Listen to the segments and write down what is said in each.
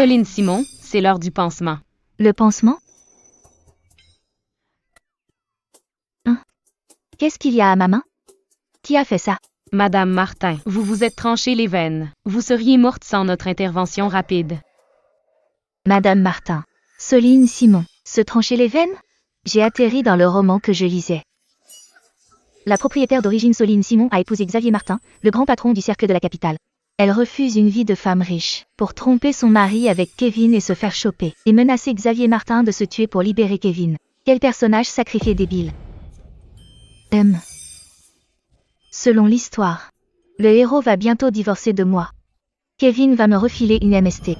Soline Simon, c'est l'heure du pansement. Le pansement? Qu'est-ce qu'il y a à ma main? Qui a fait ça? Madame Martin, vous vous êtes tranché les veines. Vous seriez morte sans notre intervention rapide. Madame Martin. Soline Simon. Se trancher les veines? J'ai atterri dans le roman que je lisais. La propriétaire d'origine Soline Simon a épousé Xavier Martin, le grand patron du cercle de la capitale. Elle refuse une vie de femme riche, pour tromper son mari avec Kevin et se faire choper, et menacer Xavier Martin de se tuer pour libérer Kevin. Quel personnage sacrifié débile. Selon l'histoire, le héros va bientôt divorcer de moi. Kevin va me refiler une MST.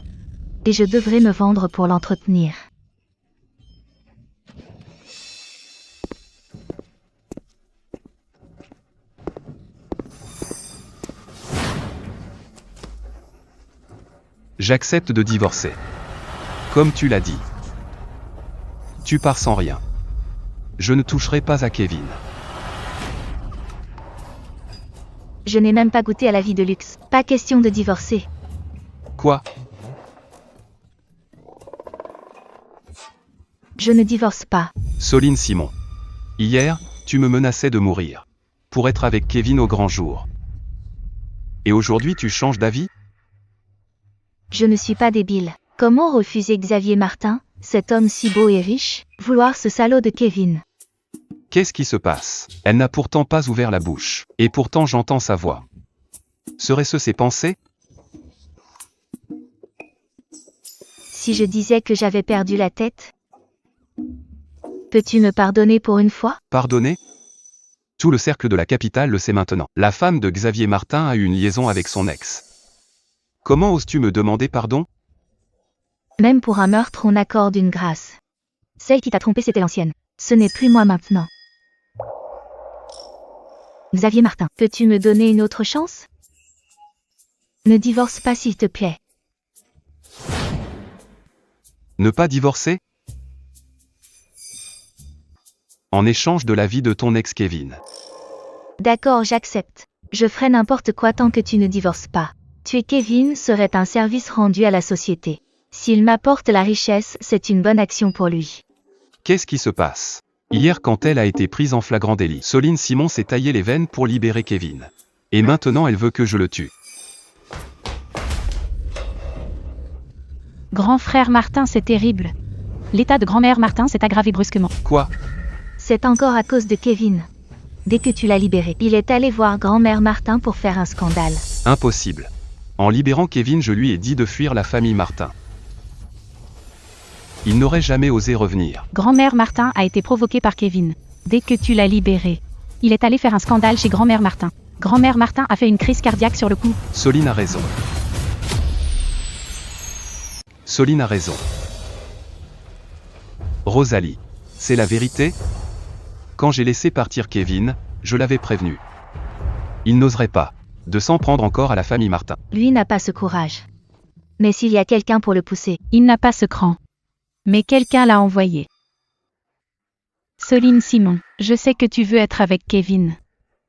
Et je devrais me vendre pour l'entretenir. J'accepte de divorcer. Comme tu l'as dit. Tu pars sans rien. Je ne toucherai pas à Kevin. Je n'ai même pas goûté à la vie de luxe. Pas question de divorcer. Quoi? Je ne divorce pas. Soline Simon. Hier, tu me menaçais de mourir. Pour être avec Kevin au grand jour. Et aujourd'hui tu changes d'avis? Je ne suis pas débile. Comment refuser Xavier Martin, cet homme si beau et riche, vouloir ce salaud de Kevin? Qu'est-ce qui se passe? Elle n'a pourtant pas ouvert la bouche. Et pourtant j'entends sa voix. Serait-ce ses pensées? Si je disais que j'avais perdu la tête? Peux-tu me pardonner pour une fois? Pardonner? Tout le cercle de la capitale le sait maintenant. La femme de Xavier Martin a eu une liaison avec son ex. Comment oses-tu me demander pardon? Même pour un meurtre on accorde une grâce. Celle qui t'a trompé c'était l'ancienne. Ce n'est plus moi maintenant. Xavier Martin, peux-tu me donner une autre chance? Ne divorce pas s'il te plaît. Ne pas divorcer? En échange de la vie de ton ex Kevin. D'accord, j'accepte. Je ferai n'importe quoi tant que tu ne divorces pas. Tuer Kevin serait un service rendu à la société. S'il m'apporte la richesse, c'est une bonne action pour lui. Qu'est-ce qui se passe? Hier quand elle a été prise en flagrant délit, Soline Simon s'est taillé les veines pour libérer Kevin. Et maintenant elle veut que je le tue. Grand frère Martin, c'est terrible. L'état de grand-mère Martin s'est aggravé brusquement. Quoi? C'est encore à cause de Kevin. Dès que tu l'as libéré, il est allé voir grand-mère Martin pour faire un scandale. Impossible. En libérant Kevin, je lui ai dit de fuir la famille Martin. Il n'aurait jamais osé revenir. Grand-mère Martin a été provoquée par Kevin. Dès que tu l'as libéré, il est allé faire un scandale chez grand-mère Martin. Grand-mère Martin a fait une crise cardiaque sur le coup. Soline a raison. Soline a raison. Rosalie, c'est la vérité? Quand j'ai laissé partir Kevin, je l'avais prévenu. Il n'oserait pas de s'en prendre encore à la famille Martin. Lui n'a pas ce courage. Mais s'il y a quelqu'un pour le pousser, Il n'a pas ce cran. Mais quelqu'un l'a envoyé. Soline Simon, je sais que tu veux être avec Kevin.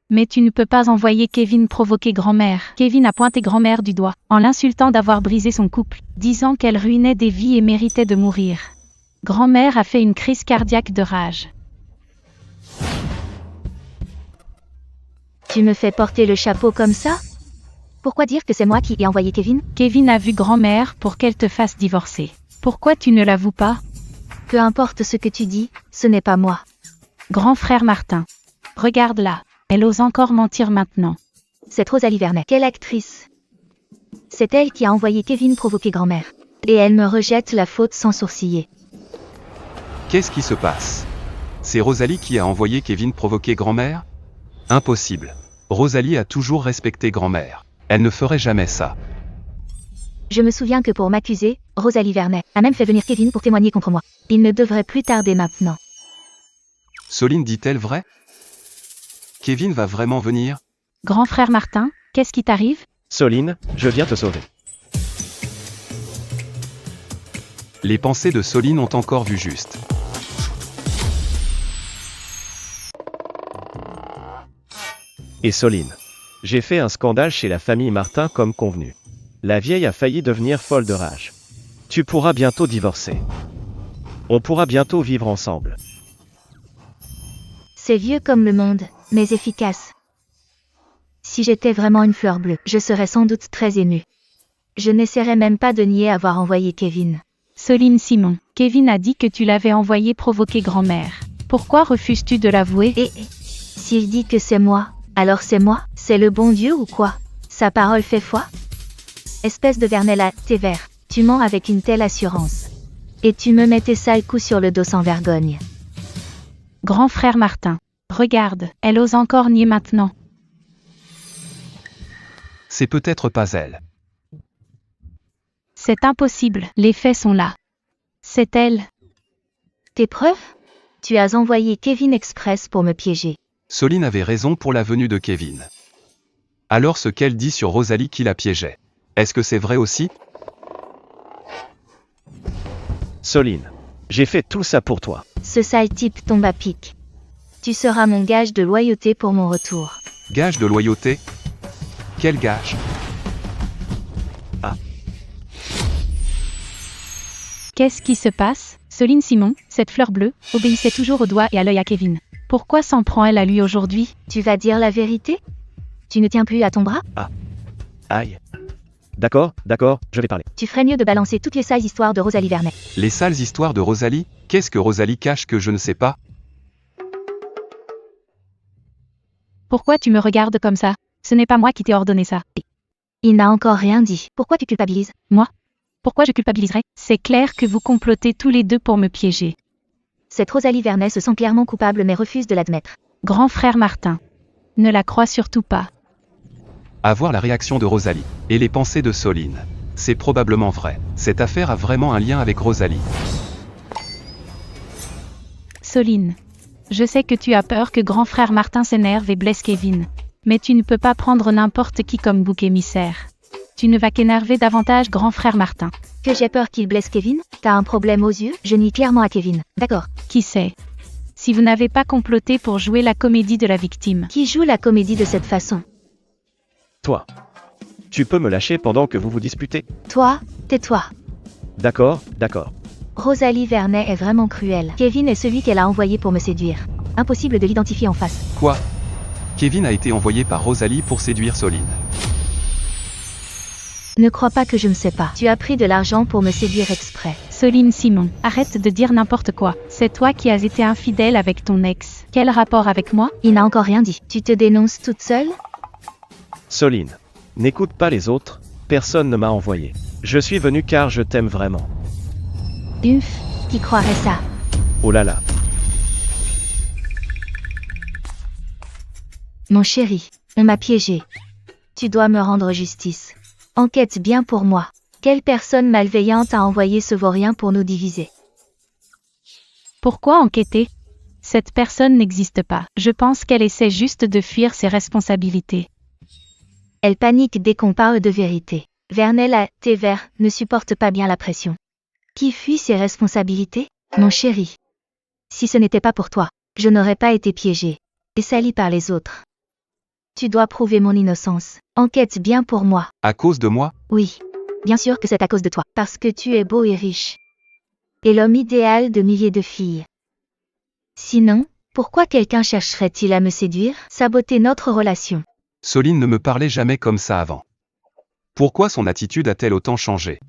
Mais tu ne peux pas envoyer Kevin provoquer grand-mère. Kevin a pointé grand-mère du doigt, en l'insultant d'avoir brisé son couple, disant qu'elle ruinait des vies et méritait de mourir. Grand-mère a fait une crise cardiaque de rage. tu me fais porter le chapeau comme ça? Pourquoi dire que c'est moi qui ai envoyé Kevin? Kevin a vu grand-mère pour qu'elle te fasse divorcer. Pourquoi tu ne l'avoues pas? Peu importe ce que tu dis, ce n'est pas moi. Grand frère Martin. Regarde-la. Elle ose encore mentir maintenant. C'est Rosalie Vernet. Quelle actrice! C'est elle qui a envoyé Kevin provoquer grand-mère. Et elle me rejette la faute sans sourciller. Qu'est-ce qui se passe? C'est Rosalie qui a envoyé Kevin provoquer grand-mère? Impossible. Rosalie a toujours respecté grand-mère. Elle ne ferait jamais ça. Je me souviens que pour m'accuser, Rosalie Vernet a même fait venir Kevin pour témoigner contre moi. Il ne devrait plus tarder maintenant. Soline dit-elle vrai? Kevin va vraiment venir? Grand frère Martin, qu'est-ce qui t'arrive? Soline, je viens te sauver. Les pensées de Soline ont encore vu juste. Et Soline. J'ai fait un scandale chez la famille Martin comme convenu. La vieille a failli devenir folle de rage. Tu pourras bientôt divorcer. On pourra bientôt vivre ensemble. C'est vieux comme le monde, mais efficace. Si j'étais vraiment une fleur bleue, je serais sans doute très émue. Je n'essaierais même pas de nier avoir envoyé Kevin. Soline Simon, Kevin a dit que tu l'avais envoyé provoquer grand-mère. Pourquoi refuses-tu de l'avouer? Et s'il dit que c'est moi, alors c'est moi? C'est le bon Dieu ou quoi? Sa parole fait foi? Espèce de Vernella, t'es vert. Tu mens avec une telle assurance. Et tu me mets tes sales coups sur le dos sans vergogne. Grand frère Martin. Regarde, elle ose encore nier maintenant. C'est peut-être pas elle. C'est impossible, les faits sont là. C'est elle. Tes preuves? Tu as envoyé Kevin express pour me piéger. Soline avait raison pour la venue de Kevin. Alors ce qu'elle dit sur Rosalie qui la piégeait, est-ce que c'est vrai aussi? Soline, j'ai fait tout ça pour toi. Ce sale type tombe à pic. Tu seras mon gage de loyauté pour mon retour. Gage de loyauté? Quel gage? Qu'est-ce qui se passe? Soline Simon, cette fleur bleue, obéissait toujours au doigt et à l'œil à Kevin. Pourquoi s'en prend-elle à lui aujourd'hui? Tu vas dire la vérité? Tu ne tiens plus à ton bras? Aïe. D'accord, je vais parler. Tu ferais mieux de balancer toutes les sales histoires de Rosalie Vernet. Les sales histoires de Rosalie? Qu'est-ce que Rosalie cache que je ne sais pas? Pourquoi tu me regardes comme ça? Ce n'est pas moi qui t'ai ordonné ça. Il n'a encore rien dit. Pourquoi tu culpabilises? Moi? Pourquoi je culpabiliserais? C'est clair que vous complotez tous les deux pour me piéger. Cette Rosalie Vernet se sent clairement coupable mais refuse de l'admettre. Grand frère Martin. Ne la crois surtout pas. À voir la réaction de Rosalie, et les pensées de Soline. C'est probablement vrai. Cette affaire a vraiment un lien avec Rosalie. Soline. Je sais que tu as peur que grand frère Martin s'énerve et blesse Kevin. Mais tu ne peux pas prendre n'importe qui comme bouc émissaire. Tu ne vas qu'énerver davantage grand frère Martin. Que j'ai peur qu'il blesse Kevin? T'as un problème aux yeux? Je nie clairement à Kevin. D'accord. Qui sait? Si vous n'avez pas comploté pour jouer la comédie de la victime. Qui joue la comédie de cette façon? Toi. Tu peux me lâcher pendant que vous vous disputez? Toi, tais-toi. D'accord. Rosalie Vernet est vraiment cruelle. Kevin est celui qu'elle a envoyé pour me séduire. Impossible de l'identifier en face. Quoi? Kevin a été envoyé par Rosalie pour séduire Soline. Ne crois pas que je ne sais pas. Tu as pris de l'argent pour me séduire exprès. Soline Simon, arrête de dire n'importe quoi. C'est toi qui as été infidèle avec ton ex. Quel rapport avec moi? Il n'a encore rien dit. Tu te dénonces toute seule? Soline, n'écoute pas les autres, personne ne m'a envoyé. Je suis venu car je t'aime vraiment. Qui croirait ça? Oh là là. Mon chéri, on m'a piégé. Tu dois me rendre justice. Enquête bien pour moi. Quelle personne malveillante a envoyé ce vaurien pour nous diviser? Pourquoi enquêter? Cette personne n'existe pas. Je pense qu'elle essaie juste de fuir ses responsabilités. Elle panique dès qu'on parle de vérité. Vernella, tes verts, ne supporte pas bien la pression. Qui fuit ses responsabilités? Mon chéri. Si ce n'était pas pour toi, je n'aurais pas été piégée. Et salie par les autres. Tu dois prouver mon innocence. Enquête bien pour moi. À cause de moi? Oui. Bien sûr que c'est à cause de toi. Parce que tu es beau et riche. Et l'homme idéal de milliers de filles. Sinon, pourquoi quelqu'un chercherait-il à me séduire? Saboter notre relation. Soline ne me parlait jamais comme ça avant. Pourquoi son attitude a-t-elle autant changé?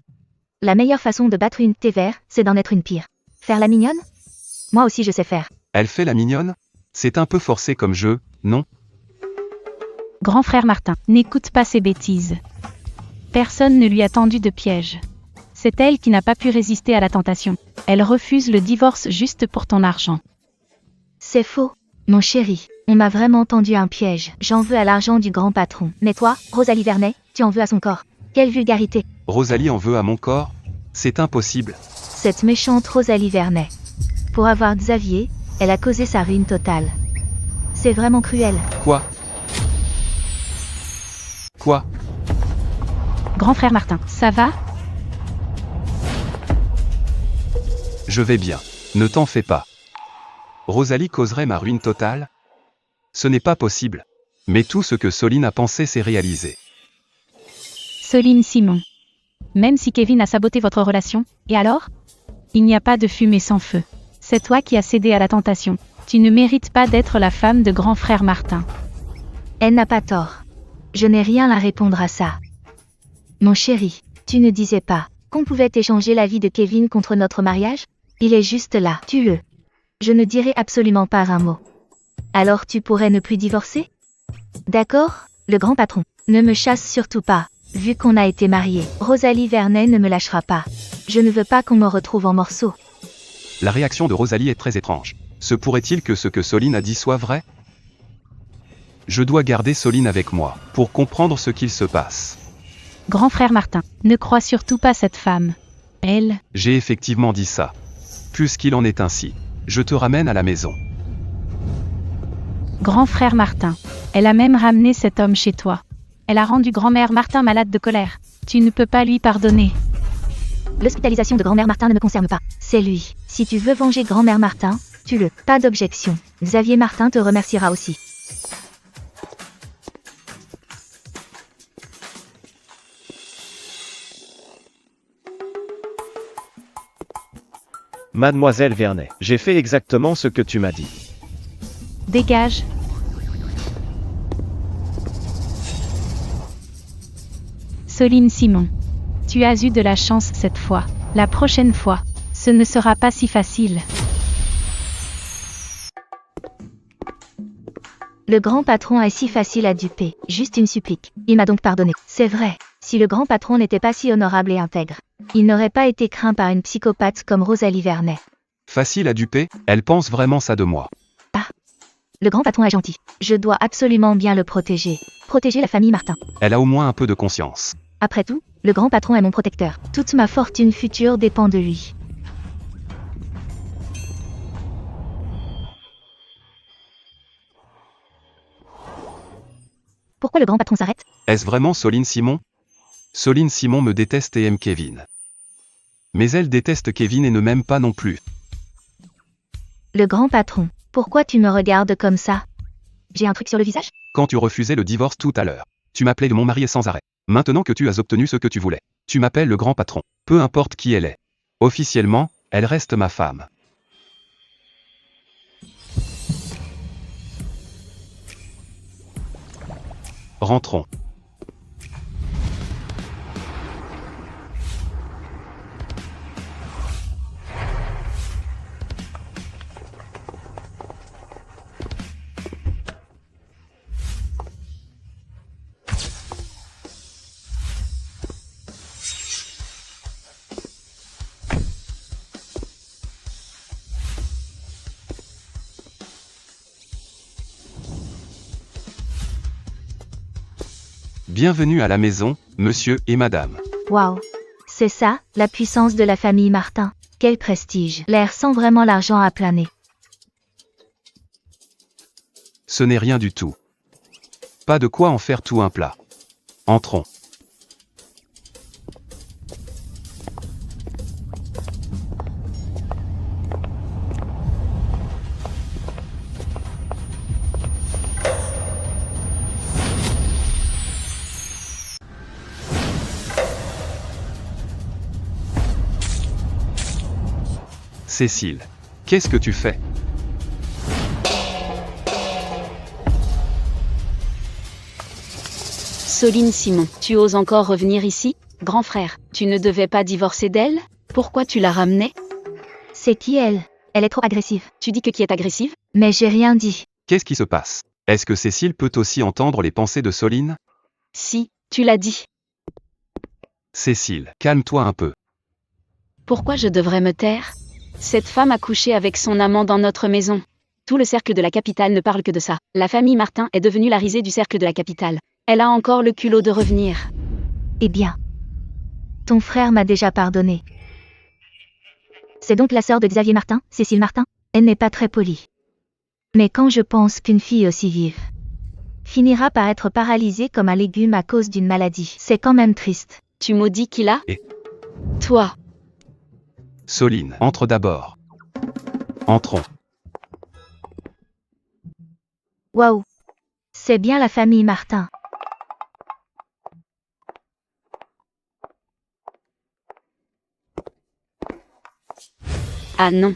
La meilleure façon de battre une thé vert, c'est d'en être une pire. Faire la mignonne? Moi aussi je sais faire. Elle fait la mignonne? C'est un peu forcé comme jeu, non? Grand frère Martin, n'écoute pas ces bêtises. Personne ne lui a tendu de piège. C'est elle qui n'a pas pu résister à la tentation. Elle refuse le divorce juste pour ton argent. C'est faux. Mon chéri, on m'a vraiment tendu un piège. J'en veux à l'argent du grand patron. Mais toi, Rosalie Vernet, tu en veux à son corps. Quelle vulgarité. Rosalie en veut à mon corps? C'est impossible. Cette méchante Rosalie Vernet. Pour avoir Xavier, elle a causé sa ruine totale. C'est vraiment cruel. Quoi? Grand frère Martin, ça va? Je vais bien. Ne t'en fais pas. Rosalie causerait ma ruine totale? Ce n'est pas possible. Mais tout ce que Soline a pensé s'est réalisé. Soline Simon. Même si Kevin a saboté votre relation, et alors? Il n'y a pas de fumée sans feu. C'est toi qui as cédé à la tentation. Tu ne mérites pas d'être la femme de grand frère Martin. Elle n'a pas tort. Je n'ai rien à répondre à ça. Mon chéri, tu ne disais pas qu'on pouvait échanger la vie de Kevin contre notre mariage? Il est juste là, tue-le. Je ne dirai absolument pas un mot. Alors tu pourrais ne plus divorcer? D'accord, le grand patron. Ne me chasse surtout pas, vu qu'on a été mariés. Rosalie Vernet ne me lâchera pas. Je ne veux pas qu'on me retrouve en morceaux. La réaction de Rosalie est très étrange. Se pourrait-il que ce que Soline a dit soit vrai? Je dois garder Soline avec moi, pour comprendre ce qu'il se passe. Grand frère Martin, ne crois surtout pas cette femme. Elle, J'ai effectivement dit ça. Puisqu'il en est ainsi, je te ramène à la maison. grand frère Martin. Elle a même ramené cet homme chez toi. Elle a rendu grand-mère Martin malade de colère. Tu ne peux pas lui pardonner. L'hospitalisation de grand-mère Martin ne me concerne pas. C'est lui. Si tu veux venger grand-mère Martin, tue-le. Pas d'objection. Xavier Martin te remerciera aussi. Mademoiselle Vernet, j'ai fait exactement ce que tu m'as dit. Dégage. Soline Simon. Tu as eu de la chance cette fois. La prochaine fois, ce ne sera pas si facile. Le grand patron est si facile à duper. Juste une supplique. Il m'a donc pardonné. C'est vrai. Si le grand patron n'était pas si honorable et intègre, il n'aurait pas été craint par une psychopathe comme Rosalie Vernet. Facile à duper, elle pense vraiment ça de moi. Le grand patron est gentil. Je dois absolument bien le protéger. Protéger la famille Martin. Elle a au moins un peu de conscience. Après tout, le grand patron est mon protecteur. Toute ma fortune future dépend de lui. Pourquoi le grand patron s'arrête? Est-ce vraiment Soline Simon? Soline Simon me déteste et aime Kevin. Mais elle déteste Kevin et ne m'aime pas non plus. Le grand patron, pourquoi tu me regardes comme ça? J'ai un truc sur le visage? Quand tu refusais le divorce tout à l'heure, tu m'appelais de mon mari sans arrêt. Maintenant que tu as obtenu ce que tu voulais, tu m'appelles le grand patron. Peu importe qui elle est. Officiellement, elle reste ma femme. Rentrons. Bienvenue à la maison, monsieur et madame. Waouh. C'est ça, la puissance de la famille Martin. Quel prestige. L'air sent vraiment l'argent à planer. Ce n'est rien du tout. Pas de quoi en faire tout un plat. Entrons. Cécile, qu'est-ce que tu fais? Soline Simon, tu oses encore revenir ici? Grand frère, tu ne devais pas divorcer d'elle? Pourquoi tu la ramenais? C'est qui elle? Elle est trop agressive. Tu dis que qui est agressive? Mais j'ai rien dit. Qu'est-ce qui se passe? Est-ce que Cécile peut aussi entendre les pensées de Soline? Si, tu l'as dit. Cécile, calme-toi un peu. Pourquoi je devrais me taire? Cette femme a couché avec son amant dans notre maison. Tout le cercle de la capitale ne parle que de ça. La famille Martin est devenue la risée du cercle de la capitale. Elle a encore le culot de revenir. Eh bien. Ton frère m'a déjà pardonné. C'est donc la sœur de Xavier Martin, Cécile Martin? Elle n'est pas très polie. Mais quand je pense qu'une fille aussi vive finira par être paralysée comme un légume à cause d'une maladie, c'est quand même triste. Tu maudis qui là? Et Toi. Soline, entre d'abord. Entrons. Waouh. C'est bien la famille Martin. Ah non.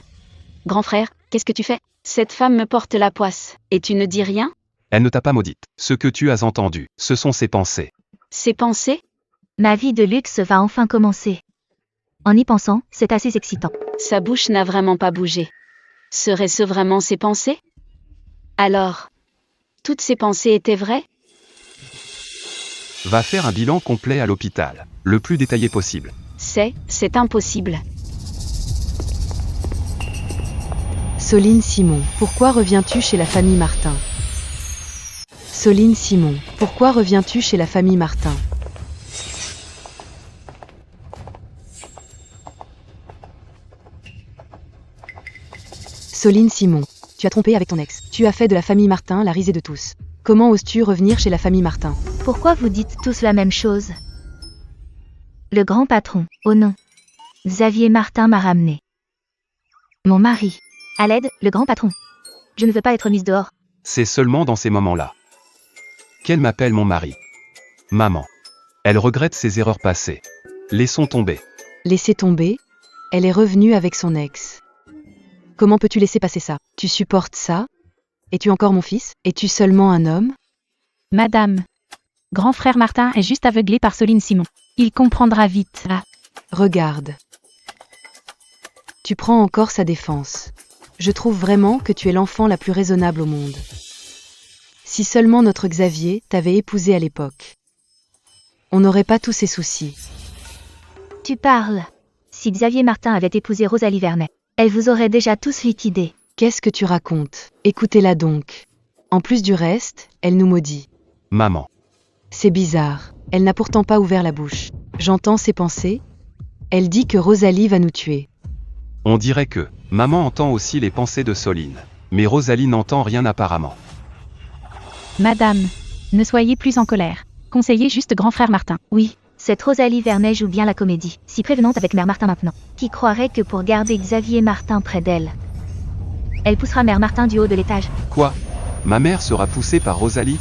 Grand frère, qu'est-ce que tu fais? Cette femme me porte la poisse. Et tu ne dis rien? Elle ne t'a pas maudite. Ce que tu as entendu, ce sont ses pensées. Ses pensées? Ma vie de luxe va enfin commencer. En y pensant, c'est assez excitant. Sa bouche n'a vraiment pas bougé. Seraient-ce vraiment ses pensées? Alors, toutes ses pensées étaient vraies? Va faire un bilan complet à l'hôpital, le plus détaillé possible. C'est impossible. Soline Simon, pourquoi reviens-tu chez la famille Martin? Soline Simon, pourquoi reviens-tu chez la famille Martin? Soline Simon, tu as trompé avec ton ex. Tu as fait de la famille Martin la risée de tous. Comment oses-tu revenir chez la famille Martin? Pourquoi vous dites tous la même chose? Le grand patron, oh non. Xavier Martin m'a ramené. Mon mari. À l'aide, le grand patron. Je ne veux pas être mise dehors. C'est seulement dans ces moments-là qu'elle m'appelle mon mari. Maman. Elle regrette ses erreurs passées. Laissons tomber. Laissez tomber? Elle est revenue avec son ex. Comment peux-tu laisser passer ça? Tu supportes ça? Es-tu encore mon fils? Es-tu seulement un homme? Madame. Grand frère Martin est juste aveuglé par Soline Simon. Il comprendra vite. Ah. Regarde. Tu prends encore sa défense. Je trouve vraiment que tu es l'enfant la plus raisonnable au monde. Si seulement notre Xavier t'avait épousé à l'époque. On n'aurait pas tous ces soucis. Tu parles. Si Xavier Martin avait épousé Rosalie Vernet, elle vous aurait déjà tous liquidés. Qu'est-ce que tu racontes? Écoutez-la donc. En plus du reste, elle nous maudit. Maman. C'est bizarre. Elle n'a pourtant pas ouvert la bouche. J'entends ses pensées. Elle dit que Rosalie va nous tuer. On dirait que maman entend aussi les pensées de Soline. Mais Rosalie n'entend rien apparemment. Madame. Ne soyez plus en colère. Conseillez juste grand frère Martin. Oui, cette Rosalie Vernet joue bien la comédie, si prévenante avec Mère Martin maintenant. Qui croirait que pour garder Xavier Martin près d'elle, elle poussera Mère Martin du haut de l'étage. Quoi? Ma mère sera poussée par Rosalie?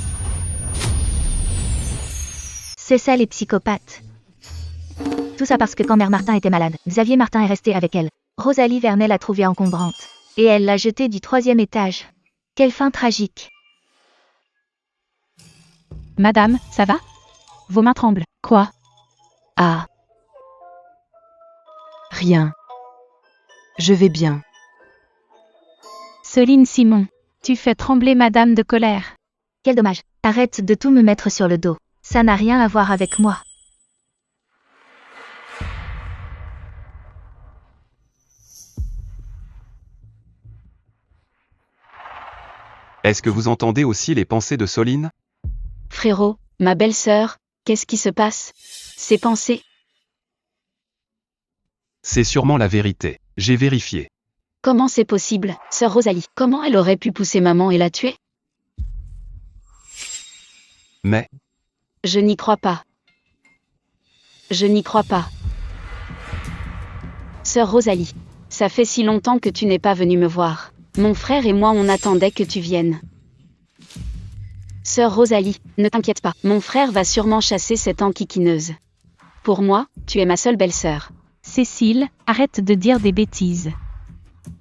C'est ça les psychopathes. Tout ça parce que quand Mère Martin était malade, Xavier Martin est resté avec elle. Rosalie Vernet l'a trouvée encombrante. Et elle l'a jetée du 3e étage. Quelle fin tragique. Madame, ça va? Vos mains tremblent. Quoi? Ah. Rien. Je vais bien. Soline Simon. Tu fais trembler madame de colère. Quel dommage. Arrête de tout me mettre sur le dos. Ça n'a rien à voir avec moi. Est-ce que vous entendez aussi les pensées de Soline? Frérot, ma belle-sœur, qu'est-ce qui se passe? Ses pensées? C'est sûrement la vérité. J'ai vérifié. Comment c'est possible, sœur Rosalie? Comment elle aurait pu pousser maman et la tuer? Mais, Je n'y crois pas. Je n'y crois pas. Sœur Rosalie, ça fait si longtemps que tu n'es pas venue me voir. Mon frère et moi on attendait que tu viennes. Sœur Rosalie, ne t'inquiète pas, mon frère va sûrement chasser cette enquiquineuse. Pour moi, tu es ma seule belle-sœur. Cécile, arrête de dire des bêtises.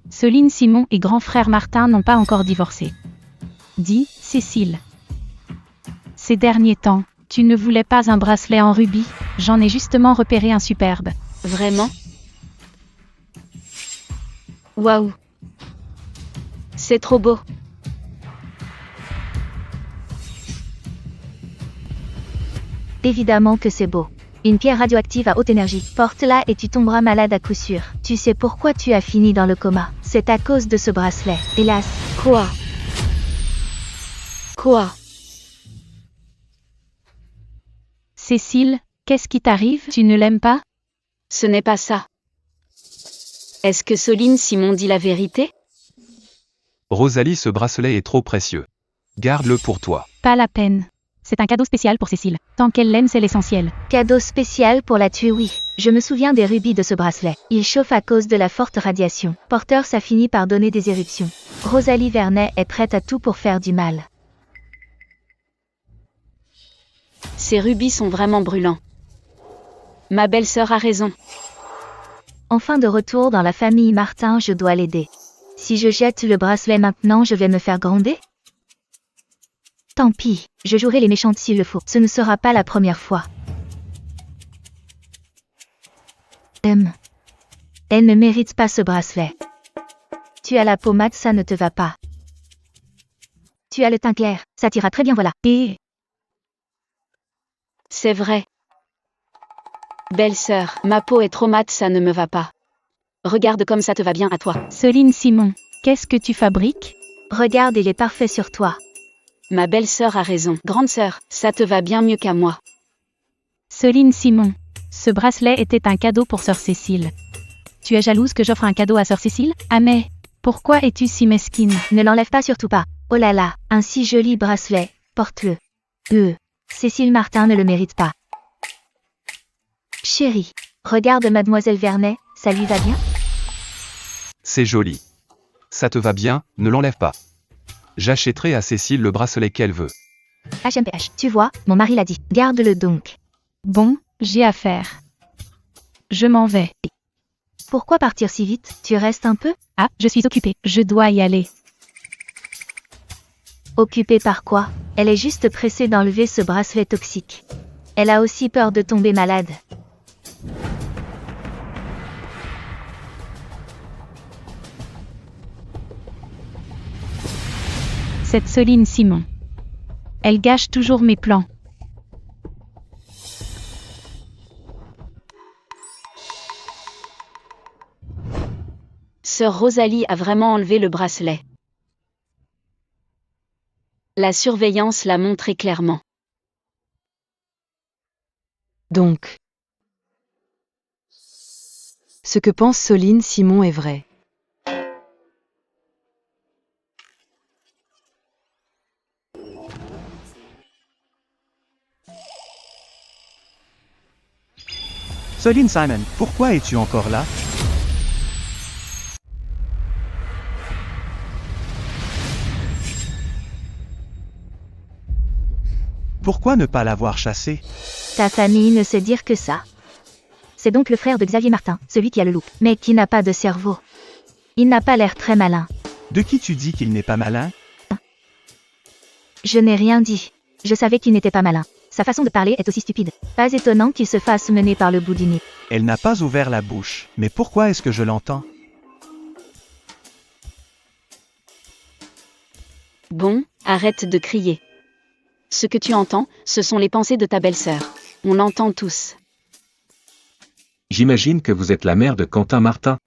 Soline Simon et grand frère Martin n'ont pas encore divorcé. Dis, Cécile. Ces derniers temps, tu ne voulais pas un bracelet en rubis? J'en ai justement repéré un superbe. Vraiment? Waouh! C'est trop beau. Évidemment que c'est beau. Une pierre radioactive à haute énergie. Porte-la et tu tomberas malade à coup sûr. Tu sais pourquoi tu as fini dans le coma. C'est à cause de ce bracelet. Hélas. Quoi? Quoi? Cécile, qu'est-ce qui t'arrive? Tu ne l'aimes pas? Ce n'est pas ça. Est-ce que Soline Simon dit la vérité? Rosalie, ce bracelet est trop précieux. Garde-le pour toi. Pas la peine. C'est un cadeau spécial pour Cécile. Tant qu'elle l'aime, c'est l'essentiel. Cadeau spécial pour la tuer, oui. Je me souviens des rubis de ce bracelet. Il chauffe à cause de la forte radiation. Porteur, ça finit par donner des éruptions. Rosalie Vernet est prête à tout pour faire du mal. Ces rubis sont vraiment brûlants. Ma belle-sœur a raison. Enfin de retour dans la famille Martin, je dois l'aider. Si je jette le bracelet maintenant, je vais me faire gronder? Tant pis, je jouerai les méchantes s'il le faut. Ce ne sera pas la première fois. Elle ne mérite pas ce bracelet. Tu as la pommade, ça ne te va pas. Tu as le teint clair, ça t'ira très bien, voilà. Et C'est vrai. Belle-sœur, ma peau est trop mate, ça ne me va pas. Regarde comme ça te va bien à toi. Soline Simon, qu'est-ce que tu fabriques? regarde, il est parfait sur toi. Ma belle-sœur a raison. Grande sœur, ça te va bien mieux qu'à moi. Soline Simon, ce bracelet était un cadeau pour sœur Cécile. Tu es jalouse que j'offre un cadeau à sœur Cécile? Ah mais, pourquoi es-tu si mesquine? Ne l'enlève pas, surtout pas. Oh là là, un si joli bracelet, porte-le. Cécile Martin ne le mérite pas. Chérie, regarde mademoiselle Vernet, ça lui va bien? C'est joli. Ça te va bien, ne l'enlève pas. J'achèterai à Cécile le bracelet qu'elle veut. HMPH, tu vois, mon mari l'a dit. Garde-le donc. Bon, j'ai affaire. Je m'en vais. Pourquoi partir si vite? Tu restes un peu? Ah, je suis occupée, je dois y aller. Occupée par quoi? Elle est juste pressée d'enlever ce bracelet toxique. Elle a aussi peur de tomber malade. Cette Soline Simon. Elle gâche toujours mes plans. Sœur Rosalie a vraiment enlevé le bracelet. La surveillance l'a montré clairement. Donc, ce que pense Soline Simon est vrai. Soline Simon, pourquoi es-tu encore là? Pourquoi ne pas l'avoir chassé? Ta famille ne sait dire que ça. C'est donc le frère de Xavier Martin, celui qui a le loup, mais qui n'a pas de cerveau. Il n'a pas l'air très malin. De qui tu dis qu'il n'est pas malin? Je n'ai rien dit. Je savais qu'il n'était pas malin. Sa façon de parler est aussi stupide. Pas étonnant qu'il se fasse mener par le bout du nez. Elle n'a pas ouvert la bouche. Mais pourquoi est-ce que je l'entends? Bon, arrête de crier. Ce que tu entends, ce sont les pensées de ta belle-sœur. On l'entend tous. J'imagine que vous êtes la mère de Quentin Martin.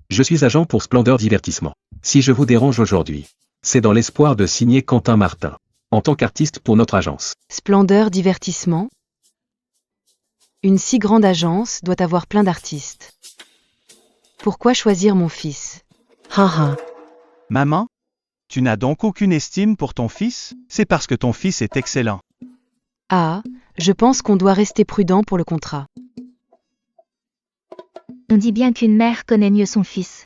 Je suis agent pour Splendeur Divertissement. Si je vous dérange aujourd'hui, c'est dans l'espoir de signer Quentin Martin, en tant qu'artiste pour notre agence. Splendeur Divertissement. Une si grande agence doit avoir plein d'artistes. Pourquoi choisir mon fils? Maman? Tu n'as donc aucune estime pour ton fils? C'est parce que ton fils est excellent. Ah, je pense qu'on doit rester prudent pour le contrat. On dit bien qu'une mère connaît mieux son fils.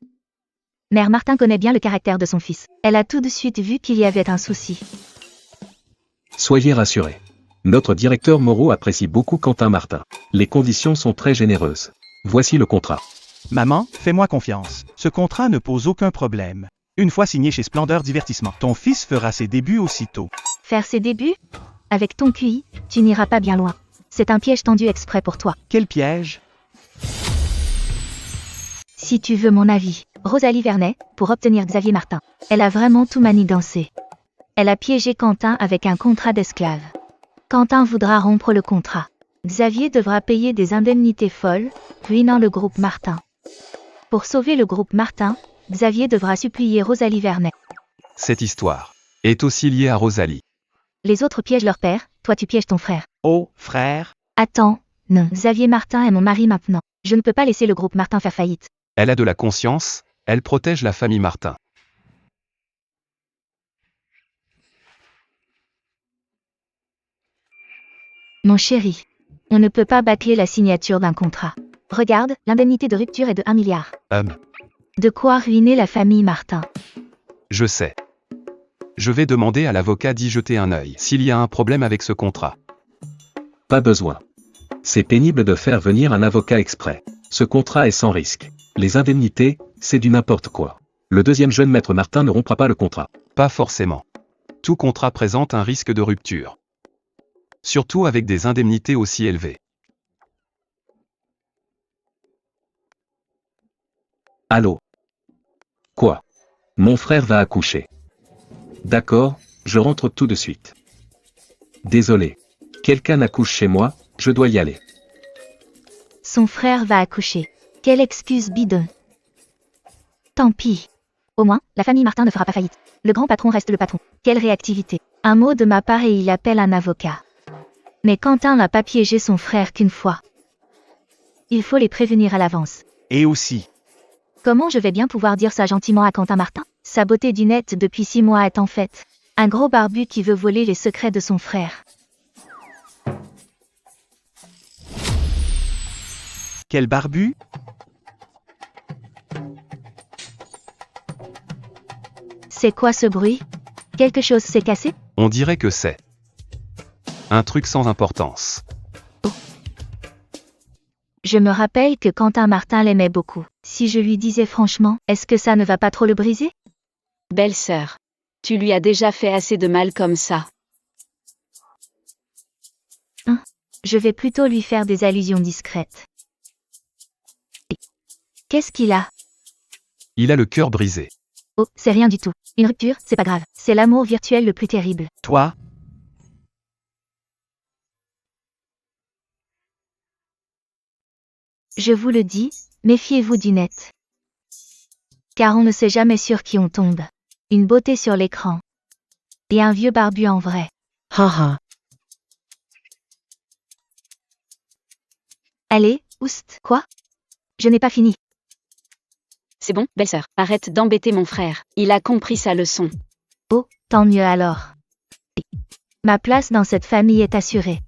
Mère Martin connaît bien le caractère de son fils. Elle a tout de suite vu qu'il y avait un souci. Soyez rassurés. Notre directeur Moreau apprécie beaucoup Quentin Martin. Les conditions sont très généreuses. Voici le contrat. Maman, fais-moi confiance. Ce contrat ne pose aucun problème. Une fois signé chez Splendeur Divertissement, ton fils fera ses débuts aussitôt. Faire ses débuts? Avec ton QI, tu n'iras pas bien loin. C'est un piège tendu exprès pour toi. Quel piège? Si tu veux mon avis, Rosalie Vernet, pour obtenir Xavier Martin. Elle a vraiment tout manigancé. Elle a piégé Quentin avec un contrat d'esclave. Quentin voudra rompre le contrat. Xavier devra payer des indemnités folles, ruinant le groupe Martin. Pour sauver le groupe Martin, Xavier devra supplier Rosalie Vernet. Cette histoire est aussi liée à Rosalie. Les autres piègent leur père, toi tu pièges ton frère. Oh, frère? Attends, non. Xavier Martin est mon mari maintenant. Je ne peux pas laisser le groupe Martin faire faillite. Elle a de la conscience, elle protège la famille Martin. Mon chéri, on ne peut pas bâcler la signature d'un contrat. Regarde, l'indemnité de rupture est de 1 milliard. De quoi ruiner la famille Martin. Je sais. Je vais demander à l'avocat d'y jeter un œil s'il y a un problème avec ce contrat. Pas besoin. C'est pénible de faire venir un avocat exprès. Ce contrat est sans risque. Les indemnités, c'est du n'importe quoi. Le deuxième jeune maître Martin ne rompra pas le contrat. Pas forcément. Tout contrat présente un risque de rupture. Surtout avec des indemnités aussi élevées. Allô? Quoi? Mon frère va accoucher. D'accord, je rentre tout de suite. Désolé. Quelqu'un accouche chez moi, je dois y aller. Son frère va accoucher. Quelle excuse bidon. Tant pis. Au moins, la famille Martin ne fera pas faillite. Le grand patron reste le patron. Quelle réactivité. Un mot de ma part et il appelle un avocat. Mais Quentin n'a pas piégé son frère qu'une fois. Il faut les prévenir à l'avance. Et aussi, Comment je vais bien pouvoir dire ça gentiment à Quentin Martin? Sa beauté du net depuis 6 mois est en fait un gros barbu qui veut voler les secrets de son frère. quel barbu? C'est quoi ce bruit? Quelque chose s'est cassé? On dirait que c'est un truc sans importance. Je me rappelle que Quentin Martin l'aimait beaucoup. Si je lui disais franchement, est-ce que ça ne va pas trop le briser? Belle-sœur. Tu lui as déjà fait assez de mal comme ça. Je vais plutôt lui faire des allusions discrètes. Qu'est-ce qu'il a? Il a le cœur brisé. Oh, c'est rien du tout. Une rupture, c'est pas grave. C'est l'amour virtuel le plus terrible. Toi? Je vous le dis, méfiez-vous du net. Car on ne sait jamais sur qui on tombe. Une beauté sur l'écran. Et un vieux barbu en vrai. Haha. Allez, oust, quoi? Je n'ai pas fini. C'est bon, belle-sœur. Arrête d'embêter mon frère. Il a compris sa leçon. Oh, tant mieux alors. Ma place dans cette famille est assurée.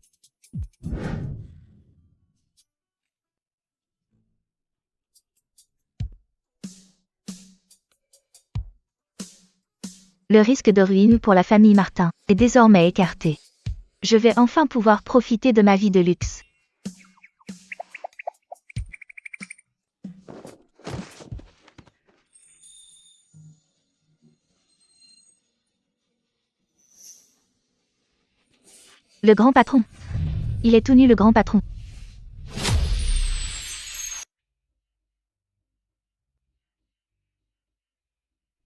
Le risque de ruine pour la famille Martin est désormais écarté. Je vais enfin pouvoir profiter de ma vie de luxe. Le grand patron. Il est tout nu le grand patron.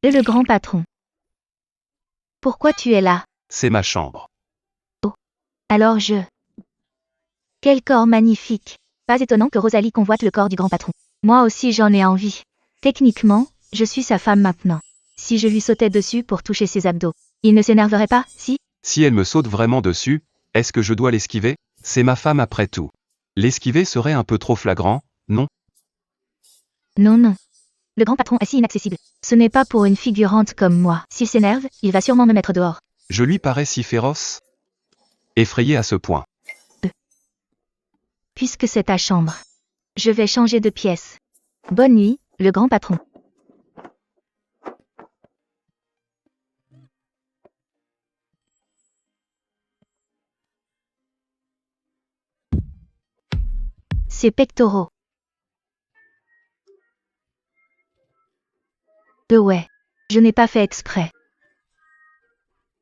Le grand patron. Pourquoi tu es là? C'est ma chambre. Alors je... Quel corps magnifique. Pas étonnant que Rosalie convoite le corps du grand patron. Moi aussi j'en ai envie. Techniquement, je suis sa femme maintenant. Si je lui sautais dessus pour toucher ses abdos, il ne s'énerverait pas, si? Si elle me saute vraiment dessus, est-ce que je dois l'esquiver? C'est ma femme après tout. L'esquiver serait un peu trop flagrant, non? Non, non. Le grand patron est si inaccessible. Ce n'est pas pour une figurante comme moi. S'il s'énerve, il va sûrement me mettre dehors. Je lui parais si féroce? Effrayé à ce point. Puisque c'est ta chambre. Je vais changer de pièce. Bonne nuit, le grand patron. Ses pectoraux. Ouais. Je n'ai pas fait exprès.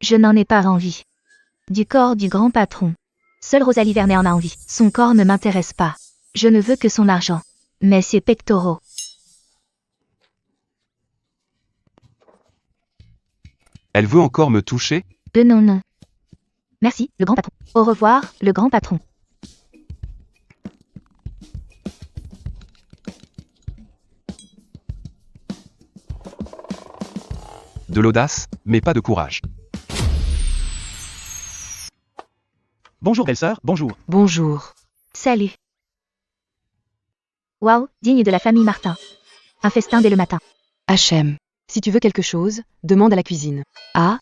Je n'en ai pas envie. Du corps du grand patron. Seule Rosalie Vernet en a envie. Son corps ne m'intéresse pas. Je ne veux que son argent. Mais ses pectoraux. Elle veut encore me toucher? Non, non. Merci, le grand patron. Au revoir, le grand patron. De l'audace, mais pas de courage. Bonjour belle-sœur, bonjour. Bonjour. Salut. Waouh, digne de la famille Martin. Un festin dès le matin. HM. Si tu veux quelque chose, demande à la cuisine. Ah,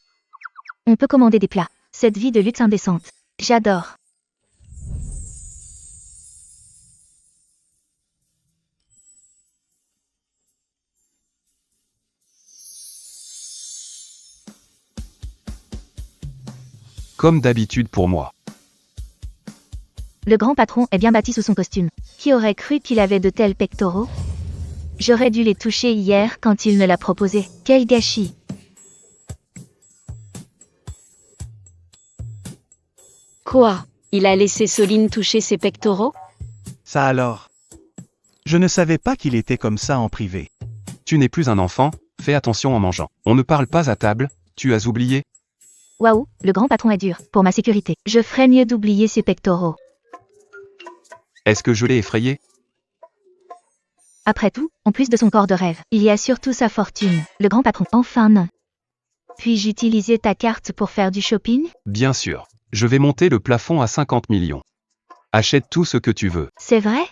On peut commander des plats. Cette vie de luxe indécente. J'adore. Comme d'habitude pour moi. Le grand patron est bien bâti sous son costume. Qui aurait cru qu'il avait de tels pectoraux? J'aurais dû les toucher hier quand il me l'a proposé. Quel gâchis! Quoi? Il a laissé Soline toucher ses pectoraux? Ça alors. Je ne savais pas qu'il était comme ça en privé. Tu n'es plus un enfant, fais attention en mangeant. On ne parle pas à table, tu as oublié? Waouh, le grand patron est dur. Pour ma sécurité, je ferais mieux d'oublier ses pectoraux. Est-ce que je l'ai effrayé? Après tout, en plus de son corps de rêve, il y a surtout sa fortune. Le grand patron, enfin non. Puis-je utiliser ta carte pour faire du shopping? Bien sûr. Je vais monter le plafond à 50 millions. Achète tout ce que tu veux. C'est vrai?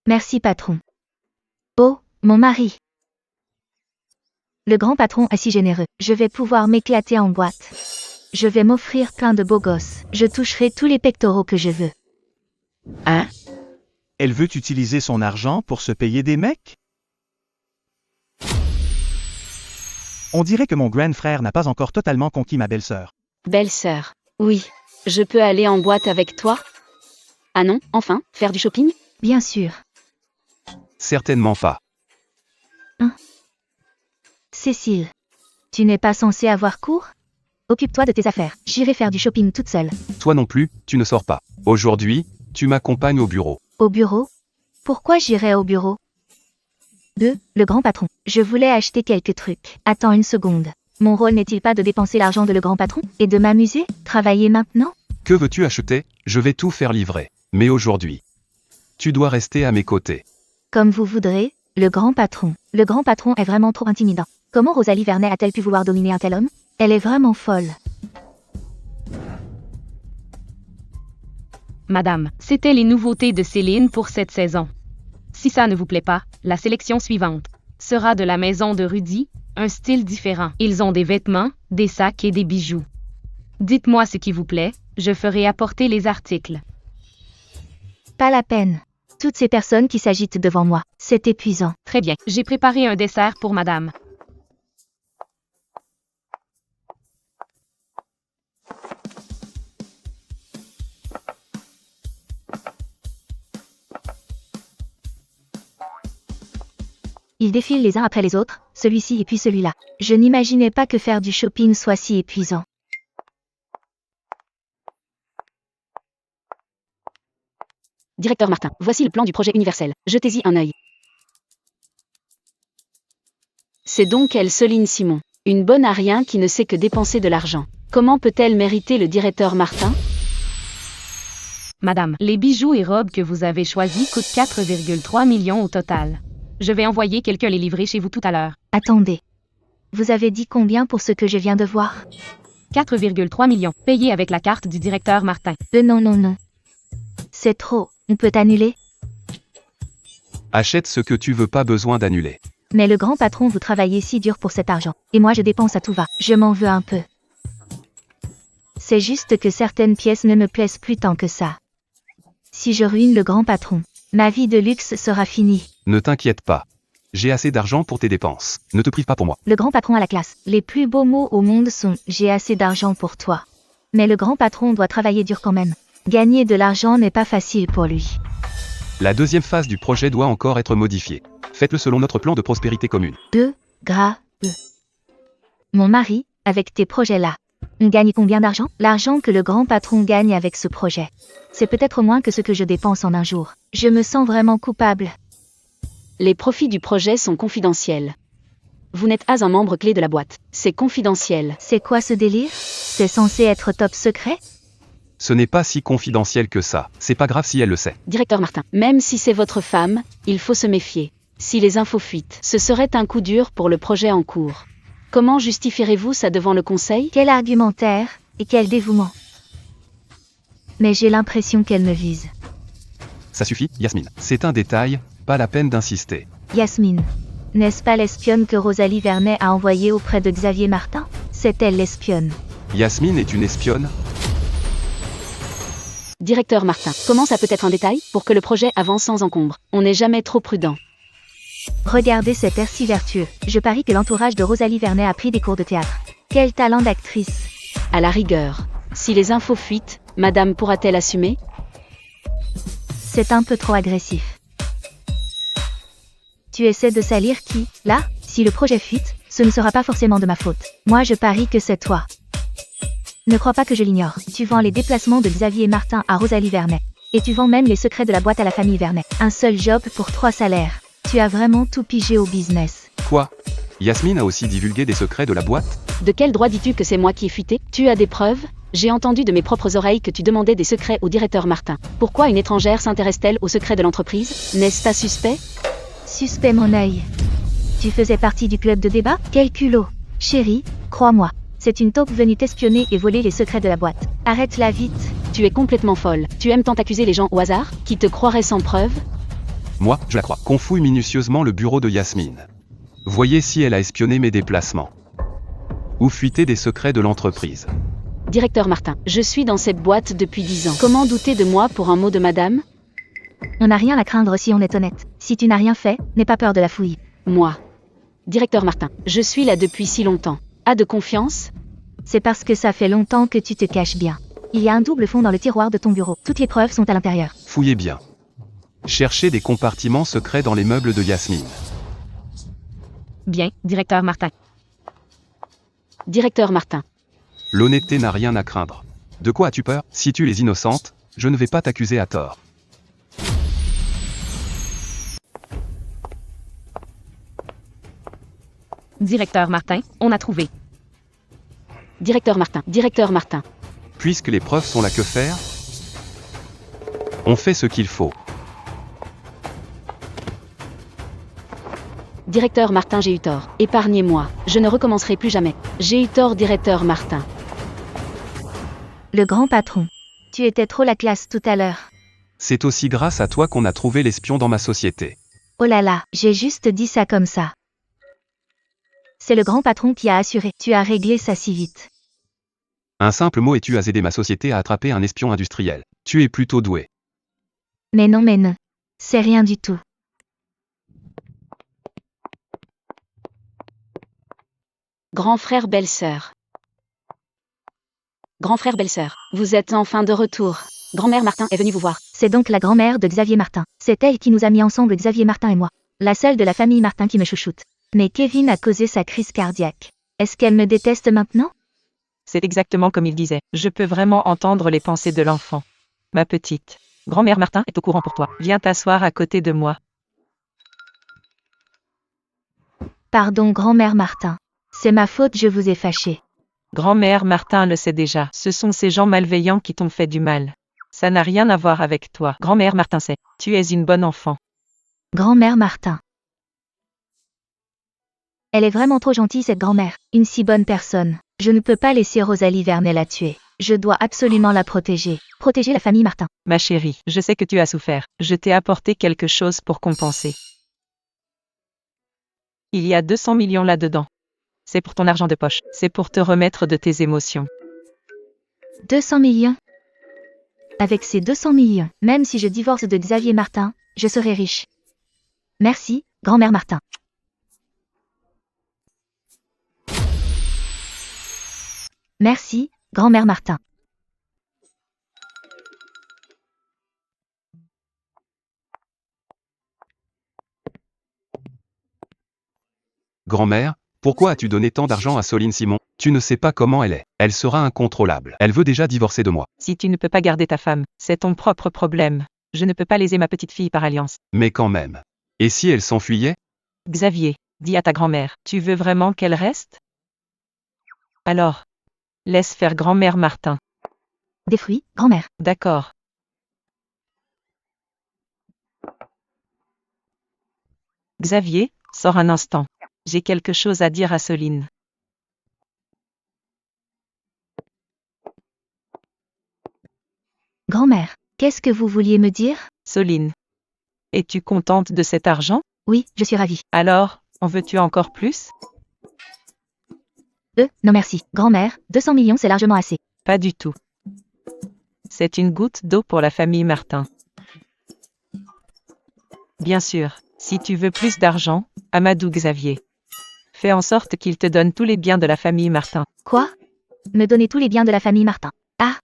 Merci patron. Oh, mon mari. Le grand patron est si généreux. Je vais pouvoir m'éclater en boîte. Je vais m'offrir plein de beaux gosses. Je toucherai tous les pectoraux que je veux. Hein? Elle veut utiliser son argent pour se payer des mecs? On dirait que mon grand frère n'a pas encore totalement conquis ma belle-sœur. Belle-sœur. Oui. Je peux aller en boîte avec toi? Ah non, enfin, faire du shopping? Bien sûr. Certainement pas. Cécile. Tu n'es pas censée avoir cours? Occupe-toi de tes affaires. J'irai faire du shopping toute seule. Toi non plus, tu ne sors pas. Aujourd'hui, tu m'accompagnes au bureau. Au bureau? Pourquoi j'irai au bureau? 2. Le grand patron. Je voulais acheter quelques trucs. Attends une seconde. Mon rôle n'est-il pas de dépenser l'argent de le grand patron et de m'amuser? Travailler maintenant? Que veux-tu acheter? Je vais tout faire livrer. Mais aujourd'hui, tu dois rester à mes côtés. Comme vous voudrez, le grand patron. Le grand patron est vraiment trop intimidant. Comment Rosalie Vernet a-t-elle pu vouloir dominer un tel homme? Elle est vraiment folle. Madame, c'était les nouveautés de Céline pour cette saison. Si ça ne vous plaît pas, la sélection suivante sera de la maison de Rudy, un style différent. Ils ont des vêtements, des sacs et des bijoux. Dites-moi ce qui vous plaît, je ferai apporter les articles. Pas la peine. Toutes ces personnes qui s'agitent devant moi, c'est épuisant. Très bien, j'ai préparé un dessert pour madame. Ils défilent les uns après les autres, celui-ci et puis celui-là. Je n'imaginais pas que faire du shopping soit si épuisant. Directeur Martin, voici le plan du projet universel. Jetez-y un œil. C'est donc elle, Soline Simon. Une bonne à rien qui ne sait que dépenser de l'argent. Comment peut-elle mériter le directeur Martin? Madame, les bijoux et robes que vous avez choisis coûtent 4,3 millions au total. Je vais envoyer quelqu'un les livrer chez vous tout à l'heure. Attendez. Vous avez dit combien pour ce que je viens de voir? 4,3 millions, payés avec la carte du directeur Martin. Non. C'est trop. On peut annuler? Achète ce que tu veux, pas besoin d'annuler. Mais le grand patron, vous travaillez si dur pour cet argent. Et moi je dépense à tout va. Je m'en veux un peu. C'est juste que certaines pièces ne me plaisent plus tant que ça. Si je ruine le grand patron, ma vie de luxe sera finie. Ne t'inquiète pas. J'ai assez d'argent pour tes dépenses. Ne te prive pas pour moi. Le grand patron à la classe. Les plus beaux mots au monde sont « j'ai assez d'argent pour toi ». Mais le grand patron doit travailler dur quand même. Gagner de l'argent n'est pas facile pour lui. La deuxième phase du projet doit encore être modifiée. Faites-le selon notre plan de prospérité commune. Mon mari, avec tes projets-là, on gagne combien d'argent? L'argent que le grand patron gagne avec ce projet. C'est peut-être moins que ce que je dépense en un jour. Je me sens vraiment coupable. Les profits du projet sont confidentiels. Vous n'êtes pas un membre clé de la boîte. C'est confidentiel. C'est quoi ce délire? C'est censé être top secret? Ce n'est pas si confidentiel que ça. C'est pas grave si elle le sait. Directeur Martin, même si c'est votre femme, il faut se méfier. Si les infos fuitent, ce serait un coup dur pour le projet en cours. Comment justifierez-vous ça devant le conseil? Quel argumentaire et quel dévouement. Mais j'ai l'impression qu'elle me vise. Ça suffit, Yasmine. C'est un détail, pas la peine d'insister. Yasmine. N'est-ce pas l'espionne que Rosalie Vernet a envoyée auprès de Xavier Martin? C'est elle l'espionne. Yasmine est une espionne? Directeur Martin, comment ça peut être un détail? Pour que le projet avance sans encombre. On n'est jamais trop prudent. Regardez cet air si vertueux. Je parie que l'entourage de Rosalie Vernet a pris des cours de théâtre. Quel talent d'actrice. À la rigueur. Si les infos fuitent, madame pourra-t-elle assumer? C'est un peu trop agressif. Tu essaies de salir qui, là? Si le projet fuite, ce ne sera pas forcément de ma faute. Moi je parie que c'est toi. Ne crois pas que je l'ignore. Tu vends les déplacements de Xavier Martin à Rosalie Vernet. Et tu vends même les secrets de la boîte à la famille Vernet. Un seul job pour 3 salaires. Tu as vraiment tout pigé au business. Quoi? Yasmine a aussi divulgué des secrets de la boîte? De quel droit dis-tu que c'est moi qui ai fuité? Tu as des preuves? J'ai entendu de mes propres oreilles que tu demandais des secrets au directeur Martin. Pourquoi une étrangère s'intéresse-t-elle aux secrets de l'entreprise? N'est-ce pas suspect? Suspect mon œil. Tu faisais partie du club de débat? Quel culot. Chérie, crois-moi. C'est une taupe venue t'espionner et voler les secrets de la boîte. Arrête-la vite. Tu es complètement folle. Tu aimes tant accuser les gens au hasard, qui te croiraient sans preuve? Moi, je la crois. Qu'on fouille minutieusement le bureau de Yasmine. Voyez si elle a espionné mes déplacements. Ou fuité des secrets de l'entreprise. Directeur Martin, je suis dans cette boîte depuis 10 ans. Comment douter de moi pour un mot de madame? On n'a rien à craindre si on est honnête. Si tu n'as rien fait, n'aie pas peur de la fouille. Moi. Directeur Martin, je suis là depuis si longtemps. As de confiance? C'est parce que ça fait longtemps que tu te caches bien. Il y a un double fond dans le tiroir de ton bureau. Toutes les preuves sont à l'intérieur. Fouillez bien. Cherchez des compartiments secrets dans les meubles de Yasmine. Bien, directeur Martin. Directeur Martin. L'honnêteté n'a rien à craindre. De quoi as-tu peur? Si tu es innocente, je ne vais pas t'accuser à tort. Directeur Martin, on a trouvé. Directeur Martin. Directeur Martin. Puisque les preuves sont là, que faire? On fait ce qu'il faut. Directeur Martin, j'ai eu tort. Épargnez-moi. Je ne recommencerai plus jamais. J'ai eu tort, directeur Martin. Le grand patron. Tu étais trop la classe tout à l'heure. C'est aussi grâce à toi qu'on a trouvé l'espion dans ma société. Oh là là, j'ai juste dit ça comme ça. C'est le grand patron qui a assuré. Tu as réglé ça si vite. Un simple mot et tu as aidé ma société à attraper un espion industriel. Tu es plutôt doué. Mais non. C'est rien du tout. Grand frère, belle-sœur. Grand frère, belle-sœur, vous êtes enfin de retour. Grand-mère Martin est venue vous voir. C'est donc la grand-mère de Xavier Martin. C'est elle qui nous a mis ensemble, Xavier Martin et moi. La seule de la famille Martin qui me chouchoute. Mais Kevin a causé sa crise cardiaque. Est-ce qu'elle me déteste maintenant? C'est exactement comme il disait. Je peux vraiment entendre les pensées de l'enfant. Ma petite. Grand-mère Martin est au courant pour toi. Viens t'asseoir à côté de moi. Pardon, grand-mère Martin. C'est ma faute, je vous ai fâché. Grand-mère Martin le sait déjà. Ce sont ces gens malveillants qui t'ont fait du mal. Ça n'a rien à voir avec toi. Grand-mère Martin sait. Tu es une bonne enfant. Grand-mère Martin. Elle est vraiment trop gentille, cette grand-mère. Une si bonne personne. Je ne peux pas laisser Rosalie Vernet la tuer. Je dois absolument la protéger. Protéger la famille Martin. Ma chérie, je sais que tu as souffert. Je t'ai apporté quelque chose pour compenser. Il y a 200 millions là-dedans. C'est pour ton argent de poche. C'est pour te remettre de tes émotions. 200 millions? Avec ces 200 millions, même si je divorce de Xavier Martin, je serai riche. Merci, grand-mère Martin. Merci, grand-mère Martin. Grand-mère, pourquoi as-tu donné tant d'argent à Soline Simon? Tu ne sais pas comment elle est. Elle sera incontrôlable. Elle veut déjà divorcer de moi. Si tu ne peux pas garder ta femme, c'est ton propre problème. Je ne peux pas léser ma petite fille par alliance. Mais quand même. Et si elle s'enfuyait? Xavier, dis à ta grand-mère, tu veux vraiment qu'elle reste? Alors, laisse faire grand-mère Martin. Des fruits, grand-mère. D'accord. Xavier, sors un instant. J'ai quelque chose à dire à Soline. Grand-mère, qu'est-ce que vous vouliez me dire? Soline. Es-tu contente de cet argent? Oui, je suis ravie. Alors, en veux-tu encore plus? Non merci. Grand-mère, 200 millions c'est largement assez. Pas du tout. C'est une goutte d'eau pour la famille Martin. Bien sûr, si tu veux plus d'argent, Amadou Xavier. Fais en sorte qu'il te donne tous les biens de la famille Martin. Quoi? Me donner tous les biens de la famille Martin. Ah!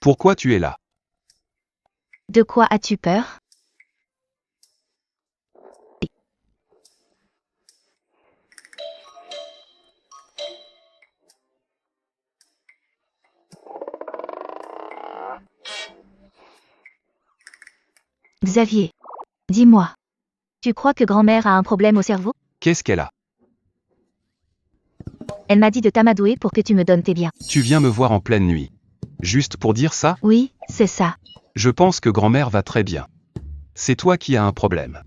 Pourquoi tu es là? De quoi as-tu peur? Xavier, dis-moi. Tu crois que grand-mère a un problème au cerveau? Qu'est-ce qu'elle a? Elle m'a dit de t'amadouer pour que tu me donnes tes biens. Tu viens me voir en pleine nuit. Juste pour dire ça? Oui, c'est ça. Je pense que grand-mère va très bien. C'est toi qui as un problème.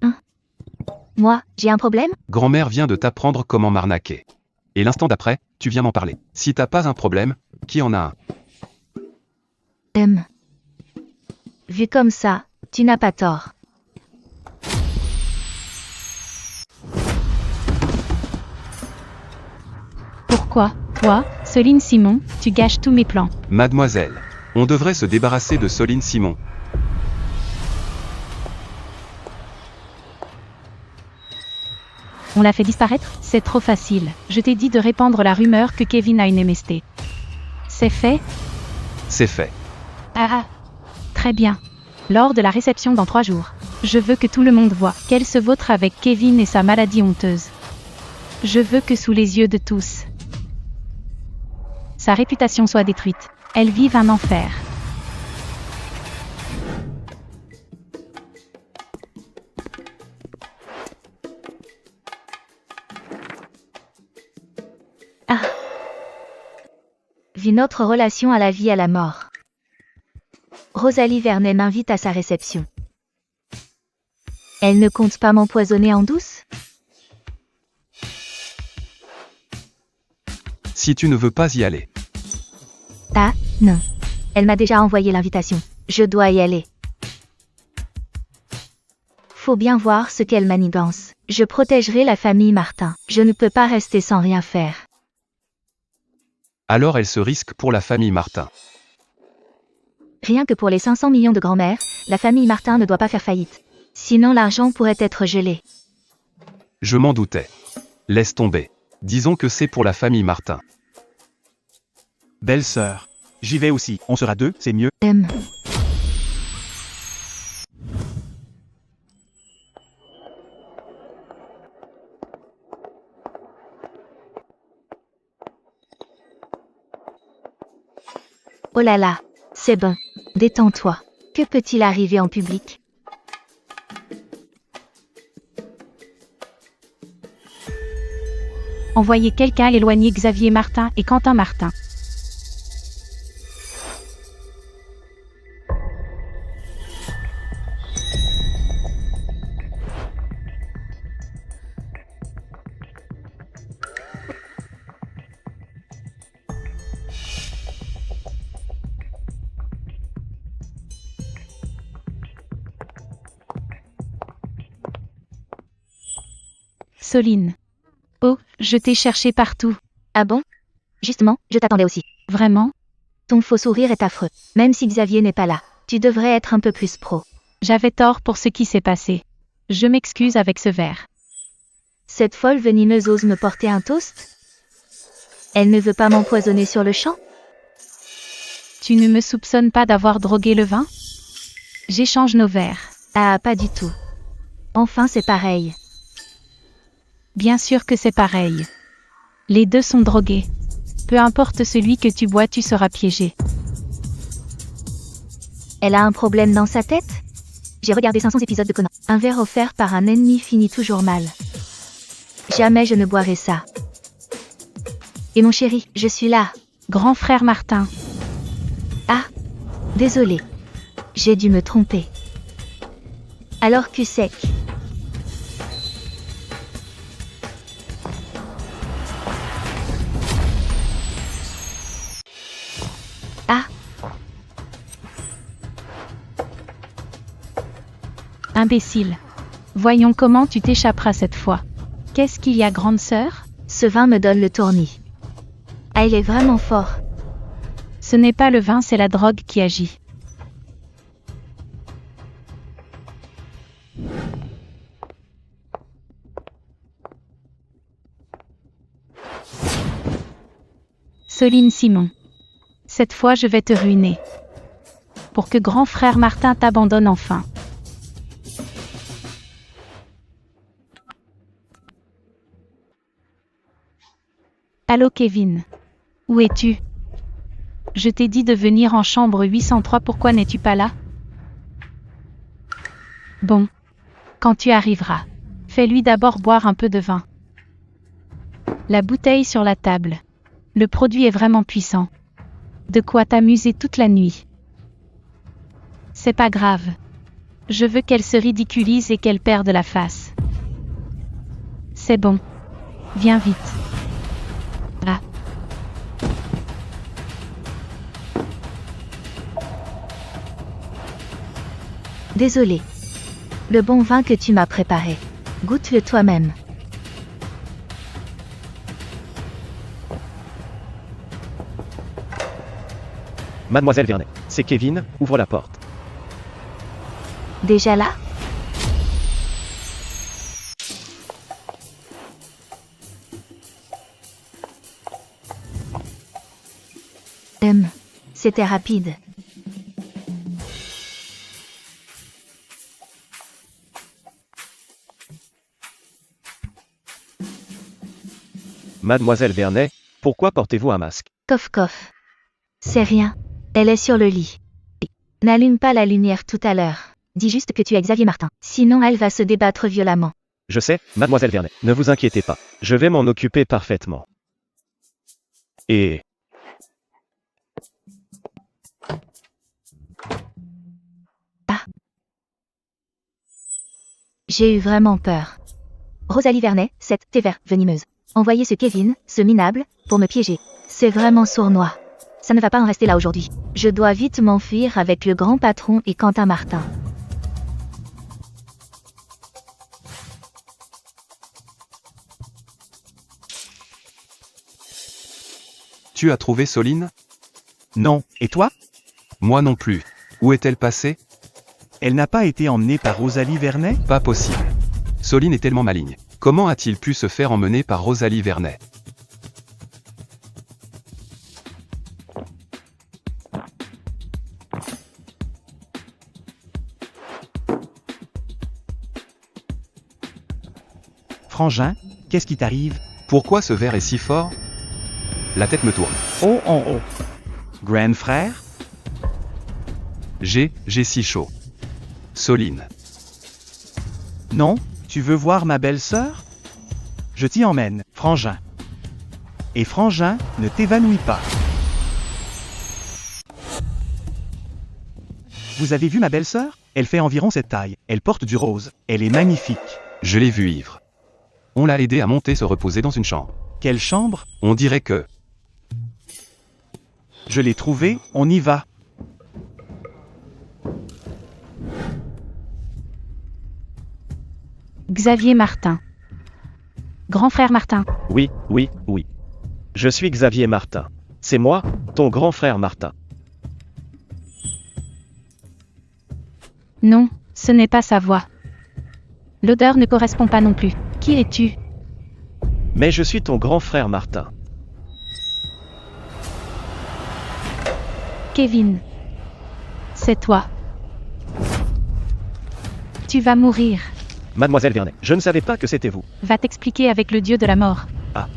Moi, j'ai un problème? Grand-mère vient de t'apprendre comment m'arnaquer. Et l'instant d'après, tu viens m'en parler. Si t'as pas un problème, qui en a un? Vu comme ça, tu n'as pas tort. Pourquoi, toi, Soline Simon, tu gâches tous mes plans? Mademoiselle, on devrait se débarrasser de Soline Simon. On l'a fait disparaître? C'est trop facile. Je t'ai dit de répandre la rumeur que Kevin a une MST. C'est fait? C'est fait. Ah, très bien. Lors de la réception dans 3 jours, je veux que tout le monde voit qu'elle se vautre avec Kevin et sa maladie honteuse. Je veux que sous les yeux de tous, sa réputation soit détruite. Elle vive un enfer. Vit notre relation à la vie à la mort. Rosalie Vernet m'invite à sa réception. Elle ne compte pas m'empoisonner en douce? Si tu ne veux pas y aller. Ah, non. Elle m'a déjà envoyé l'invitation. Je dois y aller. Faut bien voir ce qu'elle manigance. Je protégerai la famille Martin. Je ne peux pas rester sans rien faire. Alors elle se risque pour la famille Martin. Rien que pour les 500 millions de grand-mère, la famille Martin ne doit pas faire faillite. Sinon l'argent pourrait être gelé. Je m'en doutais. Laisse tomber. Disons que c'est pour la famille Martin. Belle-sœur. J'y vais aussi. On sera 2, c'est mieux. Oh là là, c'est bon. Détends-toi. Que peut-il arriver en public? Envoyez quelqu'un éloigner Xavier Martin et Quentin Martin. Soline. Oh, je t'ai cherché partout. Ah bon? Justement, je t'attendais aussi. Vraiment? Ton faux sourire est affreux. Même si Xavier n'est pas là, tu devrais être un peu plus pro. J'avais tort pour ce qui s'est passé. Je m'excuse avec ce verre. Cette folle venimeuse ose me porter un toast? Elle ne veut pas m'empoisonner sur le champ? Tu ne me soupçonnes pas d'avoir drogué le vin? J'échange nos verres. Ah, pas du tout. Enfin, c'est pareil. Bien sûr que c'est pareil. Les deux sont drogués. Peu importe celui que tu bois, tu seras piégé. Elle a un problème dans sa tête? J'ai regardé 500 épisodes de Conan. Un verre offert par un ennemi finit toujours mal. Jamais je ne boirai ça. Et mon chéri, je suis là. Grand frère Martin. Ah, désolé. J'ai dû me tromper. Alors cul sec. Ah, Imbécile. Voyons comment tu t'échapperas cette fois. Qu'est-ce qu'il y a, grande sœur? ce vin me donne le tournis. Ah, il est vraiment fort. Ce n'est pas le vin, c'est la drogue qui agit. Soline Simon. Cette fois je vais te ruiner. pour que grand frère Martin t'abandonne enfin. Allô Kevin. Où es-tu? Je t'ai dit de venir en chambre 803, pourquoi n'es-tu pas là? Bon. Quand tu arriveras, fais-lui d'abord boire un peu de vin. La bouteille sur la table. Le produit est vraiment puissant. De quoi t'amuser toute la nuit. C'est pas grave. Je veux qu'elle se ridiculise et qu'elle perde la face. C'est bon. Viens vite. Ah. Désolé. Le bon vin que tu m'as préparé. Goûte-le toi-même. Mademoiselle Vernet, c'est Kevin, ouvre la porte. Déjà là? C'était rapide. Mademoiselle Vernet, pourquoi portez-vous un masque? Coff coff. C'est rien. Elle est sur le lit. N'allume pas la lumière tout à l'heure. Dis juste que tu es Xavier Martin. Sinon elle va se débattre violemment. Je sais, Mademoiselle Vernet, ne vous inquiétez pas. Je vais m'en occuper parfaitement. Et... J'ai eu vraiment peur. Rosalie Vernet, cette Tévert, venimeuse. Envoyez ce Kevin, ce minable, pour me piéger. C'est vraiment sournois. Ça ne va pas en rester là aujourd'hui. Je dois vite m'enfuir avec le grand patron et Quentin Martin. Tu as trouvé Soline? Non, et toi? Moi non plus. Où est-elle passée? Elle n'a pas été emmenée par Rosalie Vernet? Pas possible. Soline est tellement maligne. Comment a-t-il pu se faire emmener par Rosalie Vernet? Frangin, qu'est-ce qui t'arrive? Pourquoi ce verre est si fort? La tête me tourne. Oh en haut. Grand frère? J'ai si chaud. Soline. Non, tu veux voir ma belle-sœur? Je t'y emmène, Frangin. Et Frangin, ne t'évanouis pas. Vous avez vu ma belle-sœur? Elle fait environ cette taille. Elle porte du rose. Elle est magnifique. Je l'ai vue ivre. On l'a aidé à monter se reposer dans une chambre. Quelle chambre? On dirait que... Je l'ai trouvée, on y va. Xavier Martin. Grand frère Martin. Oui. Je suis Xavier Martin. C'est moi, ton grand frère Martin. Non, ce n'est pas sa voix. L'odeur ne correspond pas non plus. Qui es-tu? Mais je suis ton grand frère Martin. Kevin. C'est toi. Tu vas mourir. Mademoiselle Vernet, je ne savais pas que c'était vous. Va t'expliquer avec le dieu de la mort. Ah,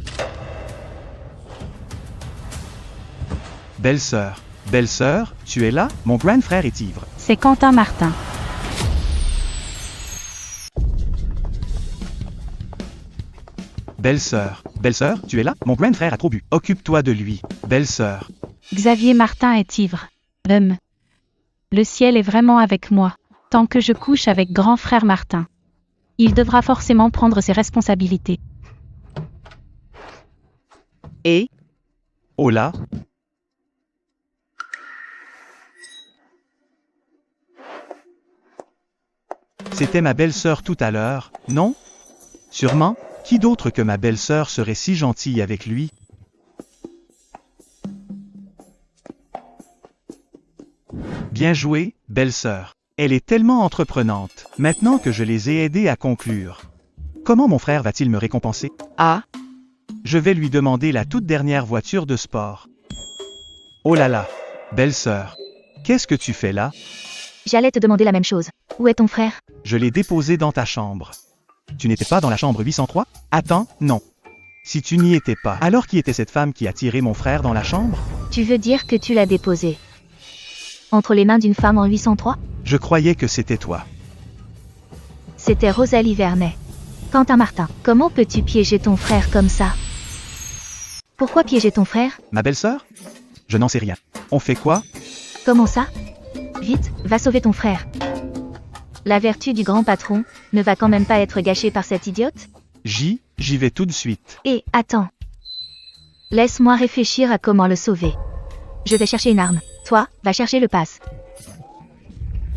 Belle-sœur. Belle-sœur, tu es là? Mon grand frère est ivre. C'est Quentin Martin. Belle-sœur. Belle-sœur, tu es là? Mon grand frère a trop bu. Occupe-toi de lui. Belle-sœur. Xavier Martin est ivre. Le ciel est vraiment avec moi. Tant que je couche avec grand frère Martin. Il devra forcément prendre ses responsabilités. Et Oh là? C'était ma belle-sœur tout à l'heure, non? Sûrement, qui d'autre que ma belle-sœur serait si gentille avec lui? Bien joué, belle-sœur. Elle est tellement entreprenante, maintenant que je les ai aidés à conclure. Comment mon frère va-t-il me récompenser? ah, Je vais lui demander la toute dernière voiture de sport. Oh là là, belle-sœur. Qu'est-ce que tu fais là? J'allais te demander la même chose. Où est ton frère? Je l'ai déposé dans ta chambre. Tu n'étais pas dans la chambre 803? Attends, non. Si tu n'y étais pas, alors qui était cette femme qui a tiré mon frère dans la chambre? Tu veux dire que tu l'as déposé entre les mains d'une femme en 803? Je croyais que c'était toi. C'était Rosalie Vernet. Quentin Martin, comment peux-tu piéger ton frère comme ça? Pourquoi piéger ton frère? Ma belle-sœur? Je n'en sais rien. On fait quoi? Comment ça? Vite, va sauver ton frère. La vertu du grand patron ne va quand même pas être gâchée par cette idiote? J'y vais tout de suite. Et, attends. Laisse-moi réfléchir à comment le sauver. Je vais chercher une arme. Toi, va chercher le pass.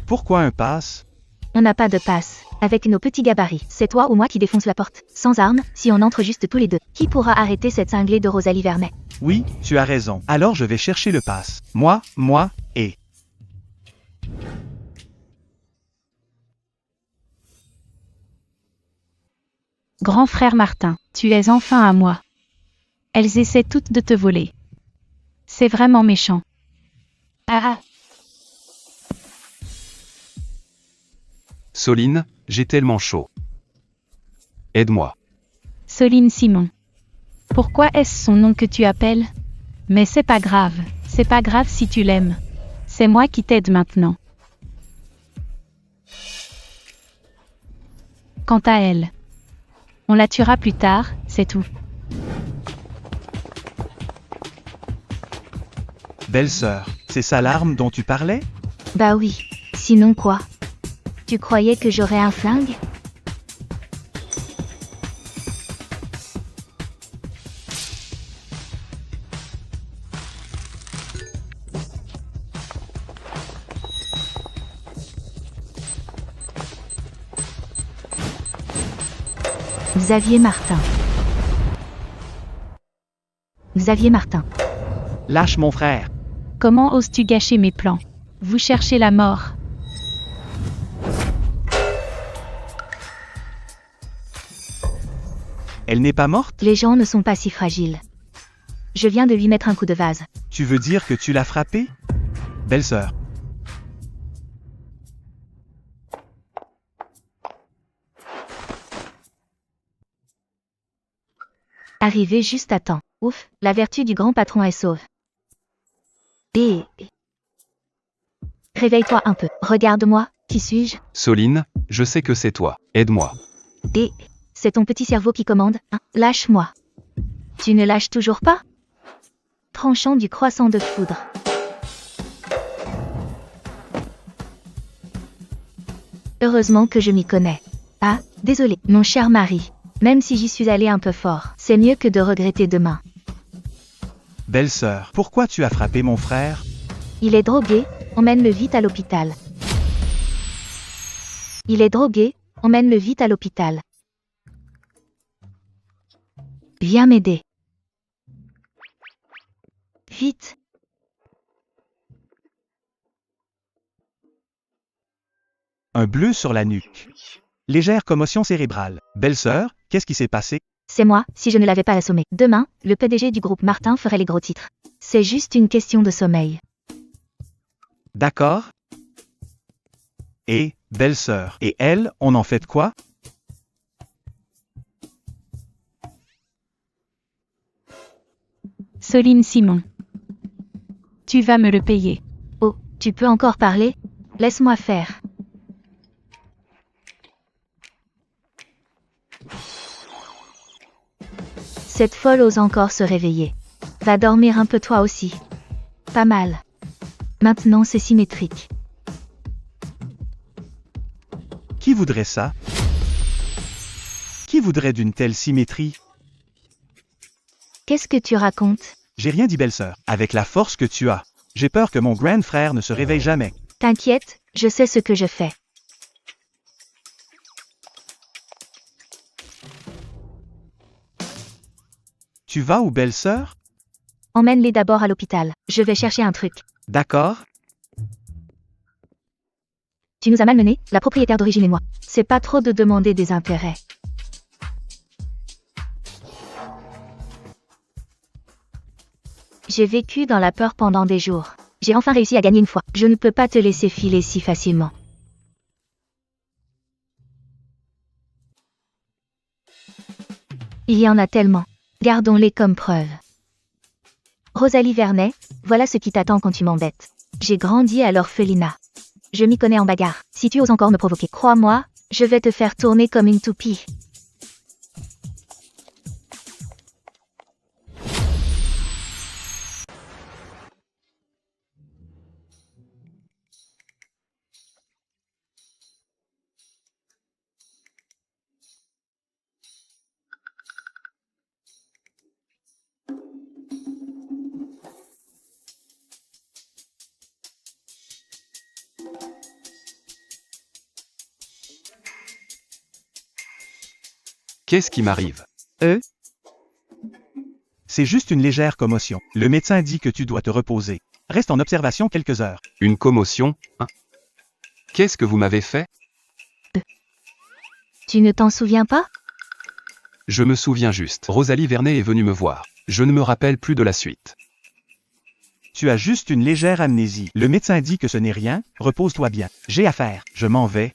Pourquoi un pass? On n'a pas de passe. Avec nos petits gabarits, c'est toi ou moi qui défonce la porte. Sans armes, si on entre juste tous les deux. Qui pourra arrêter cette cinglée de Rosalie Vernet? Oui, tu as raison. Alors je vais chercher le pass. Moi, et... Grand frère Martin, tu es enfin à moi. Elles essaient toutes de te voler. C'est vraiment méchant. Ah. Soline, j'ai tellement chaud. Aide-moi. Soline Simon. Pourquoi est-ce son nom que tu appelles? Mais c'est pas grave si tu l'aimes. C'est moi qui t'aide maintenant. Quant à elle, on la tuera plus tard, c'est tout. Belle-sœur, c'est ça l'arme dont tu parlais? Bah oui. Sinon quoi? Tu croyais que j'aurais un flingue? Xavier Martin. Xavier Martin. Lâche mon frère. Comment oses-tu gâcher mes plans? Vous cherchez la mort. Elle n'est pas morte? Les gens ne sont pas si fragiles. Je viens de lui mettre un coup de vase. Tu veux dire que tu l'as frappée? Belle-sœur. Arrivé juste à temps. Ouf, la vertu du grand patron est sauve. Et... Réveille-toi un peu. Regarde-moi, qui suis-je? Soline, je sais que c'est toi. Aide-moi. Et... C'est ton petit cerveau qui commande, hein? Lâche-moi. Tu ne lâches toujours pas? Tranchant du croissant de foudre. Heureusement que je m'y connais. Ah, désolé, mon cher mari. Même si j'y suis allé un peu fort, c'est mieux que de regretter demain. Belle-sœur, pourquoi tu as frappé mon frère? Il est drogué, emmène-le vite à l'hôpital. Il est drogué, emmène-le vite à l'hôpital. Viens m'aider. Vite. Un bleu sur la nuque. Légère commotion cérébrale. Belle-sœur, qu'est-ce qui s'est passé? C'est moi, si je ne l'avais pas assommé. Demain, le PDG du groupe Martin ferait les gros titres. C'est juste une question de sommeil. D'accord. Et, belle-sœur, et elle, on en fait quoi? Soline Simon. Tu vas me le payer. Oh, tu peux encore parler? Laisse-moi faire. Cette folle ose encore se réveiller. Va dormir un peu toi aussi. Pas mal. Maintenant c'est symétrique. Qui voudrait ça? Qui voudrait d'une telle symétrie? Qu'est-ce que tu racontes? J'ai rien dit, belle-sœur. Avec la force que tu as, j'ai peur que mon grand frère ne se réveille jamais. T'inquiète, je sais ce que je fais. Tu vas où, belle-sœur? Emmène-les d'abord à l'hôpital. Je vais chercher un truc. D'accord. Tu nous as malmenés, la propriétaire d'origine et moi. C'est pas trop de demander des intérêts. J'ai vécu dans la peur pendant des jours. J'ai enfin réussi à gagner une fois. Je ne peux pas te laisser filer si facilement. Il y en a tellement. Gardons-les comme preuve. Rosalie Vernet, voilà ce qui t'attend quand tu m'embêtes. J'ai grandi à l'orphelinat. Je m'y connais en bagarre. Si tu oses encore me provoquer, crois-moi, je vais te faire tourner comme une toupie. Qu'est-ce qui m'arrive? C'est juste une légère commotion. Le médecin dit que tu dois te reposer. Reste en observation quelques heures. Une commotion, hein? Qu'est-ce que vous m'avez fait? Tu ne t'en souviens pas? Je me souviens juste. Rosalie Vernet est venue me voir. Je ne me rappelle plus de la suite. Tu as juste une légère amnésie. Le médecin dit que ce n'est rien. Repose-toi bien. J'ai affaire. Je m'en vais.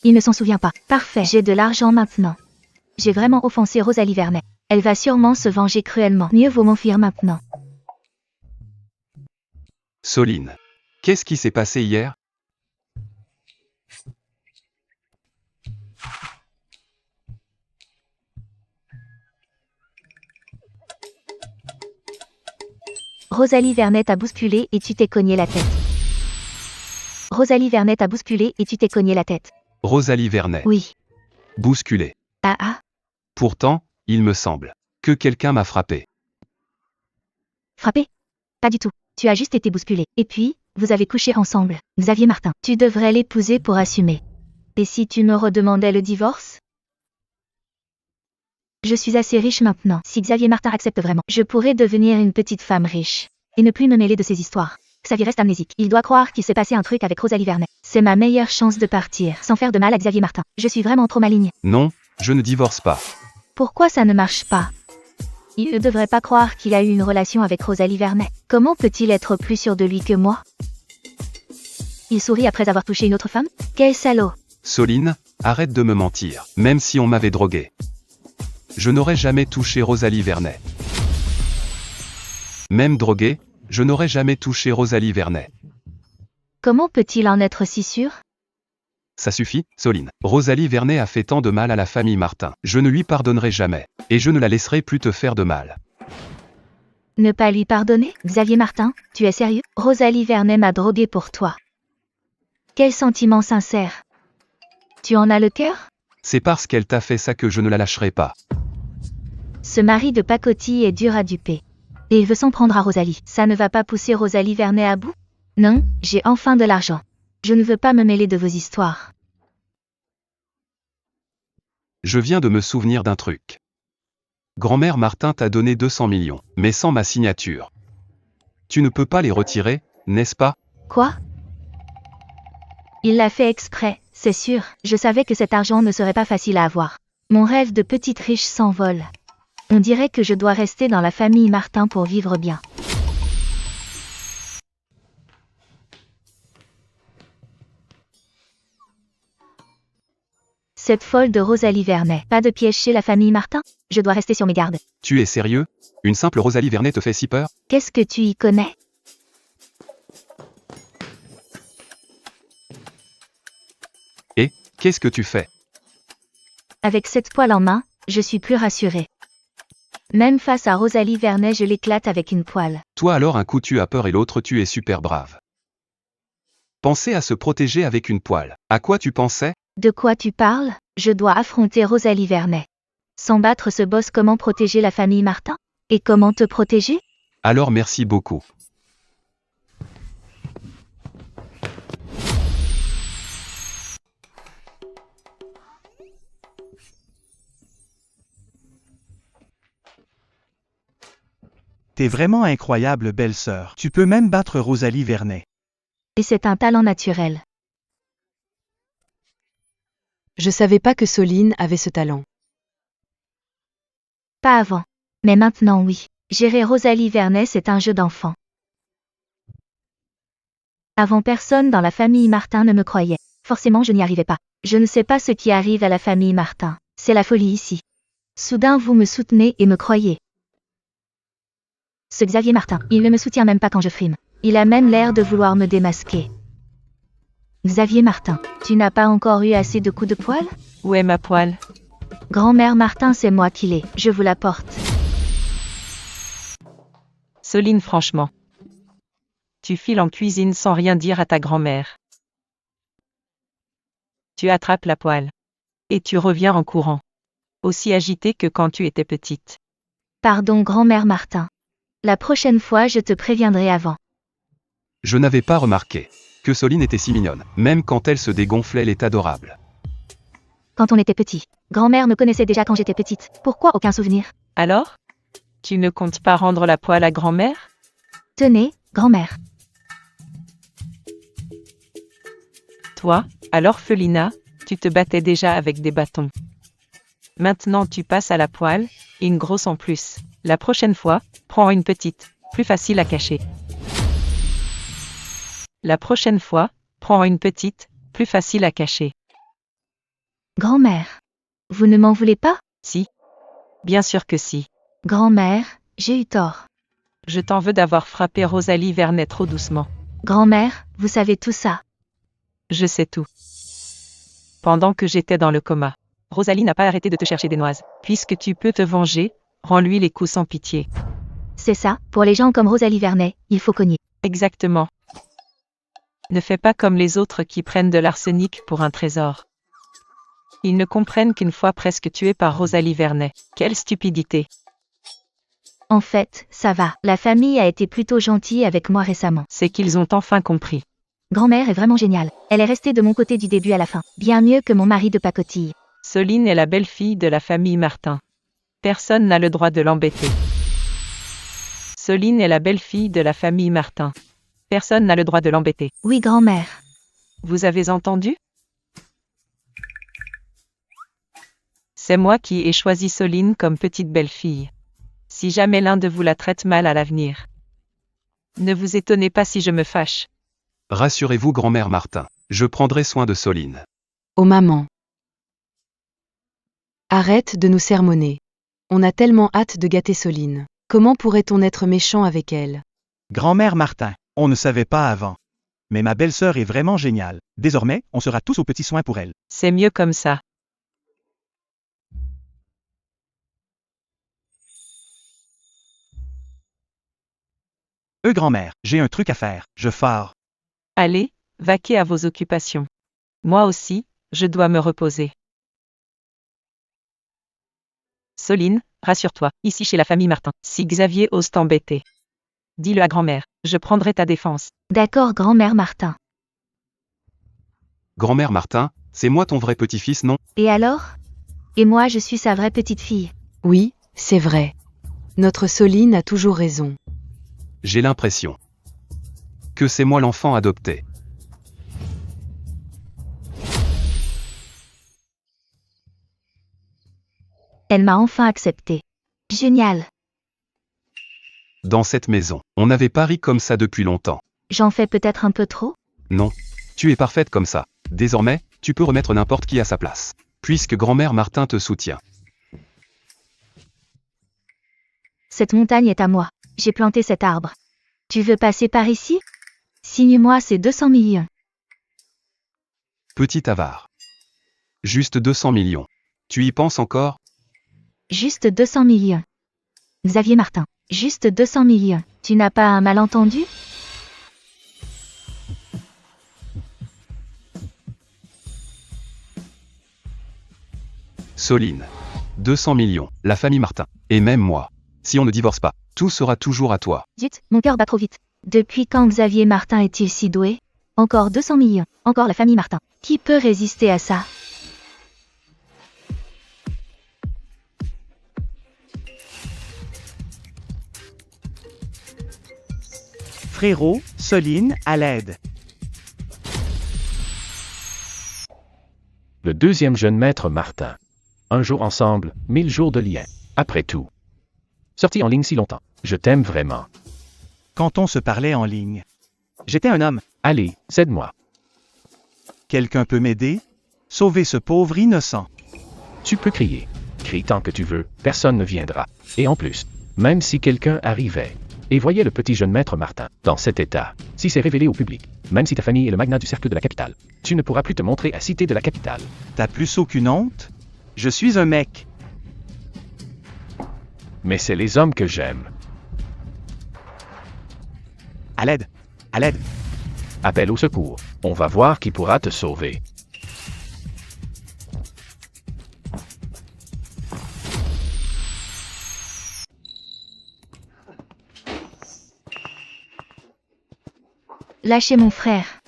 Il ne s'en souvient pas. Parfait. J'ai de l'argent maintenant. J'ai vraiment offensé Rosalie Vernet. Elle va sûrement se venger cruellement. Mieux vaut m'enfuir maintenant. Soline. Qu'est-ce qui s'est passé hier? Rosalie Vernet t'a bousculé et tu t'es cogné la tête. Rosalie Vernet t'a bousculé et tu t'es cogné la tête. Rosalie Vernet. Oui. Bousculé. Ah. Pourtant, il me semble que quelqu'un m'a frappé. Frappé? Pas du tout. Tu as juste été bousculé. Et puis, vous avez couché ensemble. Xavier Martin. Tu devrais l'épouser pour assumer. Et si tu me redemandais le divorce? Je suis assez riche maintenant. Si Xavier Martin accepte vraiment, je pourrais devenir une petite femme riche. Et ne plus me mêler de ces histoires. Xavier reste amnésique. Il doit croire qu'il s'est passé un truc avec Rosalie Vernet. C'est ma meilleure chance de partir, sans faire de mal à Xavier Martin. Je suis vraiment trop maligne. Non, je ne divorce pas. Pourquoi ça ne marche pas? Il ne devrait pas croire qu'il a eu une relation avec Rosalie Vernet. Comment peut-il être plus sûr de lui que moi? Il sourit après avoir touché une autre femme? Quel salaud! Soline, arrête de me mentir, même si on m'avait drogué. Je n'aurais jamais touché Rosalie Vernet. Même drogué, je n'aurais jamais touché Rosalie Vernet. Comment peut-il en être si sûr? Ça suffit, Soline. Rosalie Vernet a fait tant de mal à la famille Martin. Je ne lui pardonnerai jamais. Et je ne la laisserai plus te faire de mal. Ne pas lui pardonner? Xavier Martin, tu es sérieux? Rosalie Vernet m'a drogué pour toi. Quel sentiment sincère. Tu en as le cœur? C'est parce qu'elle t'a fait ça que je ne la lâcherai pas. Ce mari de pacotille est dur à duper. Et il veut s'en prendre à Rosalie. Ça ne va pas pousser Rosalie Vernet à bout? Non, j'ai enfin de l'argent. Je ne veux pas me mêler de vos histoires. Je viens de me souvenir d'un truc. Grand-mère Martin t'a donné 200 millions, mais sans ma signature. Tu ne peux pas les retirer, n'est-ce pas? Quoi? Il l'a fait exprès, c'est sûr. Je savais que cet argent ne serait pas facile à avoir. Mon rêve de petite riche s'envole. On dirait que je dois rester dans la famille Martin pour vivre bien. Cette folle de Rosalie Vernet. Pas de piège chez la famille Martin? Je dois rester sur mes gardes. Tu es sérieux? Une simple Rosalie Vernet te fait si peur? Qu'est-ce que tu y connais? Et, qu'est-ce que tu fais? Avec cette poêle en main, je suis plus rassurée. Même face à Rosalie Vernet, je l'éclate avec une poêle. Toi alors un coup tu as peur et l'autre tu es super brave. Pensez à se protéger avec une poêle. À quoi tu pensais? De quoi tu parles? Je dois affronter Rosalie Vernet. Sans battre ce boss, comment protéger la famille Martin? Et comment te protéger? Alors merci beaucoup. T'es vraiment incroyable, belle-sœur. Tu peux même battre Rosalie Vernet. Et c'est un talent naturel. Je savais pas que Soline avait ce talent. Pas avant. Mais maintenant oui. Gérer Rosalie Vernet, c'est un jeu d'enfant. Avant, personne dans la famille Martin ne me croyait. Forcément, je n'y arrivais pas. Je ne sais pas ce qui arrive à la famille Martin. C'est la folie ici. Soudain, vous me soutenez et me croyez. Ce Xavier Martin, il ne me soutient même pas quand je frime. Il a même l'air de vouloir me démasquer. Xavier Martin, tu n'as pas encore eu assez de coups de poil? Où est ma poêle? Grand-mère Martin, c'est moi qui l'ai. Je vous la porte. Soline, franchement. Tu files en cuisine sans rien dire à ta grand-mère. Tu attrapes la poêle. Et tu reviens en courant. Aussi agitée que quand tu étais petite. Pardon, grand-mère Martin. La prochaine fois, je te préviendrai avant. Je n'avais pas remarqué que Soline était si mignonne. Même quand elle se dégonflait, elle est adorable. Quand on était petit, grand-mère me connaissait déjà quand j'étais petite. Pourquoi aucun souvenir? Alors? Tu ne comptes pas rendre la poêle à grand-mère? Tenez, grand-mère. Toi, à l'orphelinat, tu te battais déjà avec des bâtons. Maintenant tu passes à la poêle, et une grosse en plus. La prochaine fois, prends une petite, plus facile à cacher. La prochaine fois, prends une petite, plus facile à cacher. Grand-mère. Vous ne m'en voulez pas? Si. Bien sûr que si. Grand-mère, j'ai eu tort. Je t'en veux d'avoir frappé Rosalie Vernet trop doucement. Grand-mère, vous savez tout ça. Je sais tout. Pendant que j'étais dans le coma, Rosalie n'a pas arrêté de te chercher des noises. Puisque tu peux te venger, rends-lui les coups sans pitié. C'est ça, pour les gens comme Rosalie Vernet, il faut cogner. Exactement. Ne fais pas comme les autres qui prennent de l'arsenic pour un trésor. Ils ne comprennent qu'une fois presque tué par Rosalie Vernet. Quelle stupidité. En fait, ça va. La famille a été plutôt gentille avec moi récemment. C'est qu'ils ont enfin compris. Grand-mère est vraiment géniale. Elle est restée de mon côté du début à la fin. Bien mieux que mon mari de pacotille. Soline est la belle-fille de la famille Martin. Personne n'a le droit de l'embêter. Soline est la belle-fille de la famille Martin. Personne n'a le droit de l'embêter. Oui, grand-mère. Vous avez entendu? C'est moi qui ai choisi Soline comme petite belle-fille. Si jamais l'un de vous la traite mal à l'avenir. Ne vous étonnez pas si je me fâche. Rassurez-vous, grand-mère Martin. Je prendrai soin de Soline. Oh maman. Arrête de nous sermonner. On a tellement hâte de gâter Soline. Comment pourrait-on être méchant avec elle? Grand-mère Martin, on ne savait pas avant. Mais ma belle-sœur est vraiment géniale. Désormais, on sera tous aux petits soins pour elle. C'est mieux comme ça. Grand-mère, j'ai un truc à faire. Je pars. Allez, vaquez à vos occupations. Moi aussi, je dois me reposer. Soline, rassure-toi, ici chez la famille Martin, si Xavier ose t'embêter. Dis-le à grand-mère, je prendrai ta défense. D'accord, grand-mère Martin. Grand-mère Martin, c'est moi ton vrai petit-fils, non? Et alors? Et moi, je suis sa vraie petite fille. Oui, c'est vrai. Notre Soline a toujours raison. J'ai l'impression que c'est moi l'enfant adopté. Elle m'a enfin accepté. Génial. Dans cette maison, on n'avait pas ri comme ça depuis longtemps. J'en fais peut-être un peu trop? Non. Tu es parfaite comme ça. Désormais, tu peux remettre n'importe qui à sa place. Puisque grand-mère Martin te soutient. Cette montagne est à moi. J'ai planté cet arbre. Tu veux passer par ici? Signe-moi ces 200 millions. Petit avare. Juste 200 millions. Tu y penses encore? Juste 200 millions. Xavier Martin. Juste 200 millions. Tu n'as pas un malentendu? Soline. 200 millions, la famille Martin. Et même moi. Si on ne divorce pas, tout sera toujours à toi. Zut, mon cœur bat trop vite. Depuis quand Xavier Martin est-il si doué? Encore 200 millions. Encore la famille Martin. Qui peut résister à ça? Frérot, Soline, à l'aide. Le deuxième jeune maître Martin. Un jour ensemble, 1000 jours de lien. Après tout. sorti en ligne si longtemps. Je t'aime vraiment. Quand on se parlait en ligne. J'étais un homme. Allez, cède-moi. Quelqu'un peut m'aider? Sauver ce pauvre innocent. Tu peux crier. Crie tant que tu veux, personne ne viendra. Et en plus, même si quelqu'un arrivait et voyait le petit jeune maître Martin dans cet état, si c'est révélé au public, même si ta famille est le magnat du cercle de la capitale, tu ne pourras plus te montrer à Cité de la capitale. T'as plus aucune honte? Je suis un mec. Mais c'est les hommes que j'aime. À l'aide! À l'aide! Appelle au secours. On va voir qui pourra te sauver. Lâchez mon frère.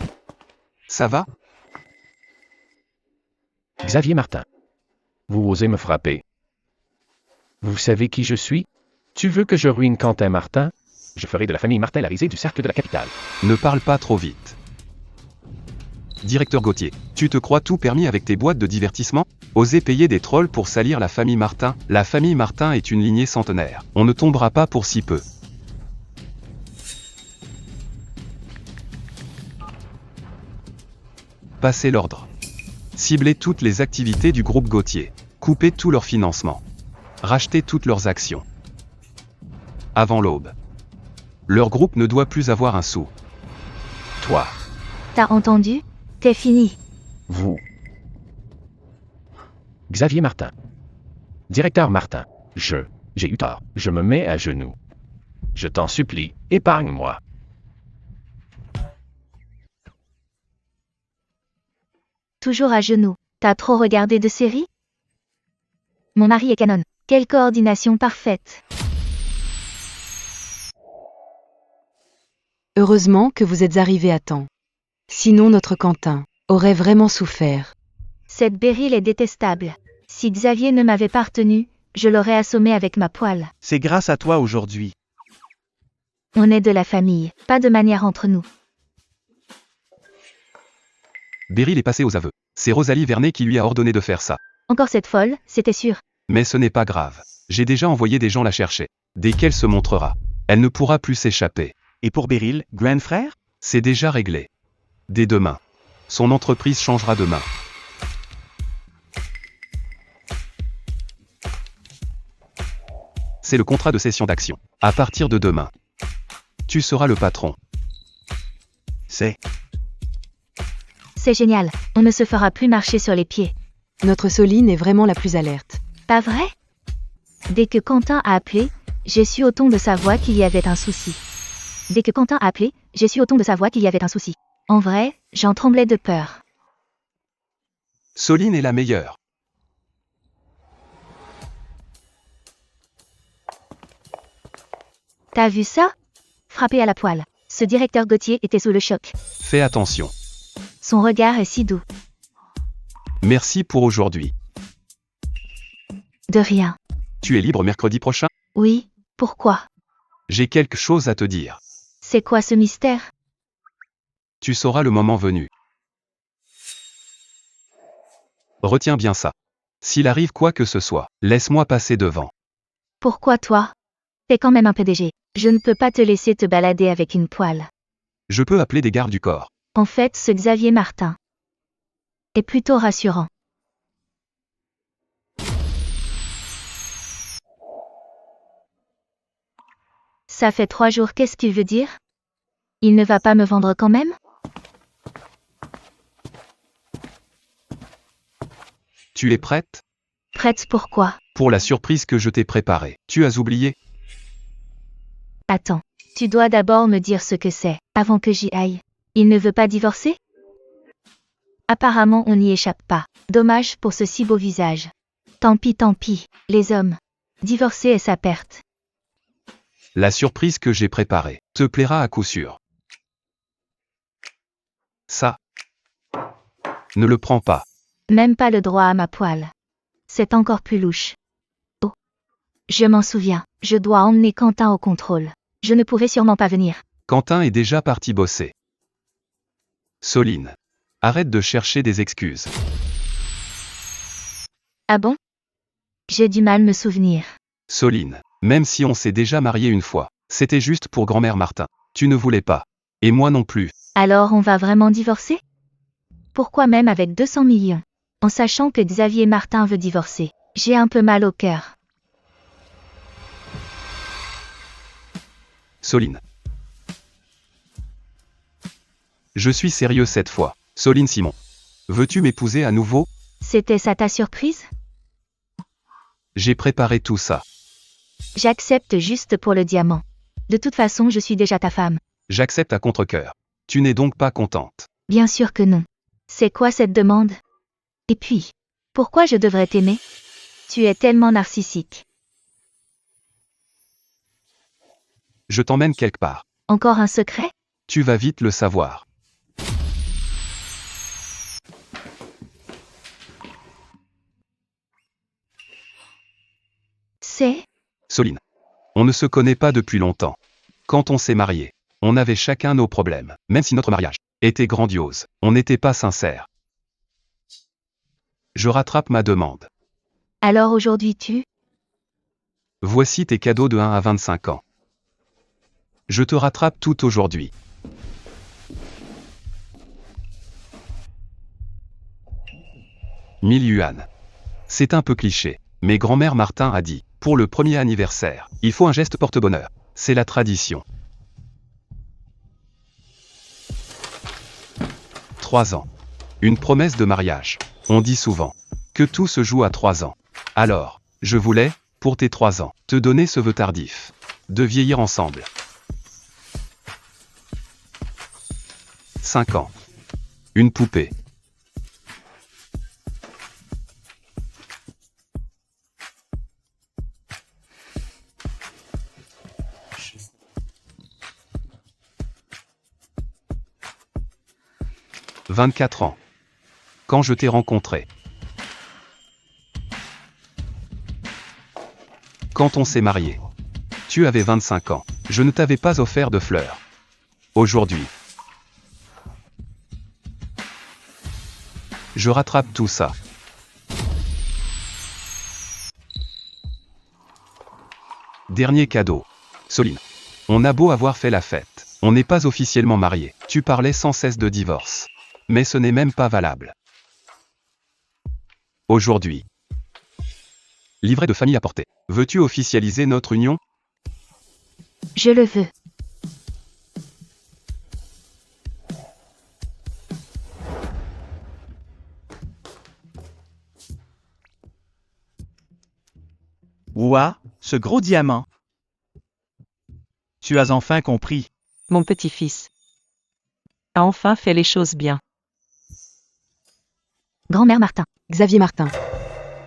Ça va? Xavier Martin. Vous osez me frapper. Vous savez qui je suis? Tu veux que je ruine Quentin Martin? Je ferai de la famille Martin la risée du cercle de la capitale. Ne parle pas trop vite. Directeur Gauthier, tu te crois tout permis avec tes boîtes de divertissement? Oser payer des trolls pour salir la famille Martin? La famille Martin est une lignée centenaire. On ne tombera pas pour si peu. Passez l'ordre. Ciblez toutes les activités du groupe Gauthier. Coupez tout leur financement. Rachetez toutes leurs actions. Avant l'aube. Leur groupe ne doit plus avoir un sou. Toi. T'as entendu? T'es fini. Vous. Xavier Martin. Directeur Martin. J'ai eu tort. Je me mets à genoux. Je t'en supplie, épargne-moi. Toujours à genoux. T'as trop regardé de séries? Mon mari est canon. Quelle coordination parfaite. Heureusement que vous êtes arrivé à temps. Sinon notre Quentin aurait vraiment souffert. Cette Beryl est détestable. Si Xavier ne m'avait pas retenu, je l'aurais assommé avec ma poêle. C'est grâce à toi aujourd'hui. On est de la famille, pas de manière entre nous. Beryl est passée aux aveux. C'est Rosalie Vernet qui lui a ordonné de faire ça. Encore cette folle, c'était sûr. Mais ce n'est pas grave. J'ai déjà envoyé des gens la chercher. Dès qu'elle se montrera, elle ne pourra plus s'échapper. Et pour Beryl, grand frère? C'est déjà réglé. Dès demain. Son entreprise changera de main. C'est le contrat de cession d'actions. À partir de demain. Tu seras le patron. C'est génial, on ne se fera plus marcher sur les pieds. Notre Soline est vraiment la plus alerte. Pas vrai? Dès que Quentin a appelé, j'ai su au ton de sa voix qu'il y avait un souci. Dès que Quentin a appelé, j'ai su au ton de sa voix qu'il y avait un souci. En vrai, j'en tremblais de peur. Soline est la meilleure. T'as vu ça? Frappé à la poêle. Ce directeur Gauthier était sous le choc. Fais attention. Son regard est si doux. Merci pour aujourd'hui. De rien. Tu es libre mercredi prochain? Oui, pourquoi? J'ai quelque chose à te dire. C'est quoi ce mystère? Tu sauras le moment venu. Retiens bien ça. S'il arrive quoi que ce soit, laisse-moi passer devant. Pourquoi toi? T'es quand même un PDG. Je ne peux pas te laisser te balader avec une poêle. Je peux appeler des gardes du corps. En fait, ce Xavier Martin est plutôt rassurant. Ça fait 3 jours, qu'est-ce qu'il veut dire? Il ne va pas me vendre quand même? Tu es prête? Prête pourquoi? Pour la surprise que je t'ai préparée. Tu as oublié? Attends, tu dois d'abord me dire ce que c'est, avant que j'y aille. Il ne veut pas divorcer? Apparemment on n'y échappe pas. Dommage pour ce si beau visage. Tant pis, les hommes. Divorcer est sa perte. La surprise que j'ai préparée te plaira à coup sûr. Ça. Ne le prends pas. Même pas le droit à ma poêle. C'est encore plus louche. Oh. Je m'en souviens, je dois emmener Quentin au contrôle. Je ne pourrai sûrement pas venir. Quentin est déjà parti bosser. Soline. Arrête de chercher des excuses. Ah bon? J'ai du mal me souvenir. Soline. Même si on s'est déjà marié une fois. C'était juste pour grand-mère Martin. Tu ne voulais pas. Et moi non plus. Alors on va vraiment divorcer? Pourquoi même avec 200 millions? En sachant que Xavier Martin veut divorcer. J'ai un peu mal au cœur. Soline. Je suis sérieux cette fois. Soline Simon. Veux-tu m'épouser à nouveau? C'était ça ta surprise? J'ai préparé tout ça. J'accepte juste pour le diamant. De toute façon, je suis déjà ta femme. J'accepte à contre-cœur. Tu n'es donc pas contente. Bien sûr que non. C'est quoi cette demande? Et puis, pourquoi je devrais t'aimer? Tu es tellement narcissique. Je t'emmène quelque part. Encore un secret? Tu vas vite le savoir. C'est? Soline. On ne se connaît pas depuis longtemps. Quand on s'est mariés, on avait chacun nos problèmes. Même si notre mariage était grandiose, on n'était pas sincères. Je rattrape ma demande. Alors aujourd'hui tu? Voici tes cadeaux de 1 à 25 ans. Je te rattrape tout aujourd'hui. Mille yuan. C'est un peu cliché, mais grand-mère Martin a dit, pour le premier anniversaire, il faut un geste porte-bonheur. C'est la tradition. 3 ans. Une promesse de mariage. On dit souvent que tout se joue à 3 ans. Alors, je voulais, pour tes 3 ans, te donner ce vœu tardif. De vieillir ensemble. 5 ans. Une poupée. « 24 ans. Quand je t'ai rencontré. Quand on s'est marié. Tu avais 25 ans. Je ne t'avais pas offert de fleurs. Aujourd'hui. Je rattrape tout ça. Dernier cadeau. Soline. On a beau avoir fait la fête. On n'est pas officiellement mariés. Tu parlais sans cesse de divorce. Mais ce n'est même pas valable. Aujourd'hui. Livret de famille apporté. Veux-tu officialiser notre union? Je le veux. Ouah, ce gros diamant. Tu as enfin compris. Mon petit-fils a enfin fait les choses bien. Grand-mère Martin. Xavier Martin.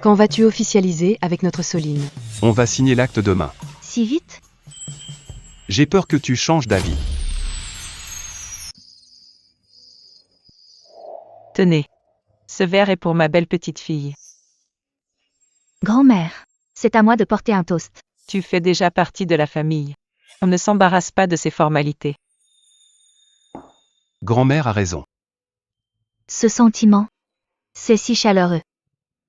Quand vas-tu officialiser avec notre Soline? On va signer l'acte demain. Si vite? J'ai peur que tu changes d'avis. Tenez. Ce verre est pour ma belle petite fille. Grand-mère. C'est à moi de porter un toast. Tu fais déjà partie de la famille. On ne s'embarrasse pas de ces formalités. Grand-mère a raison. Ce sentiment. C'est si chaleureux.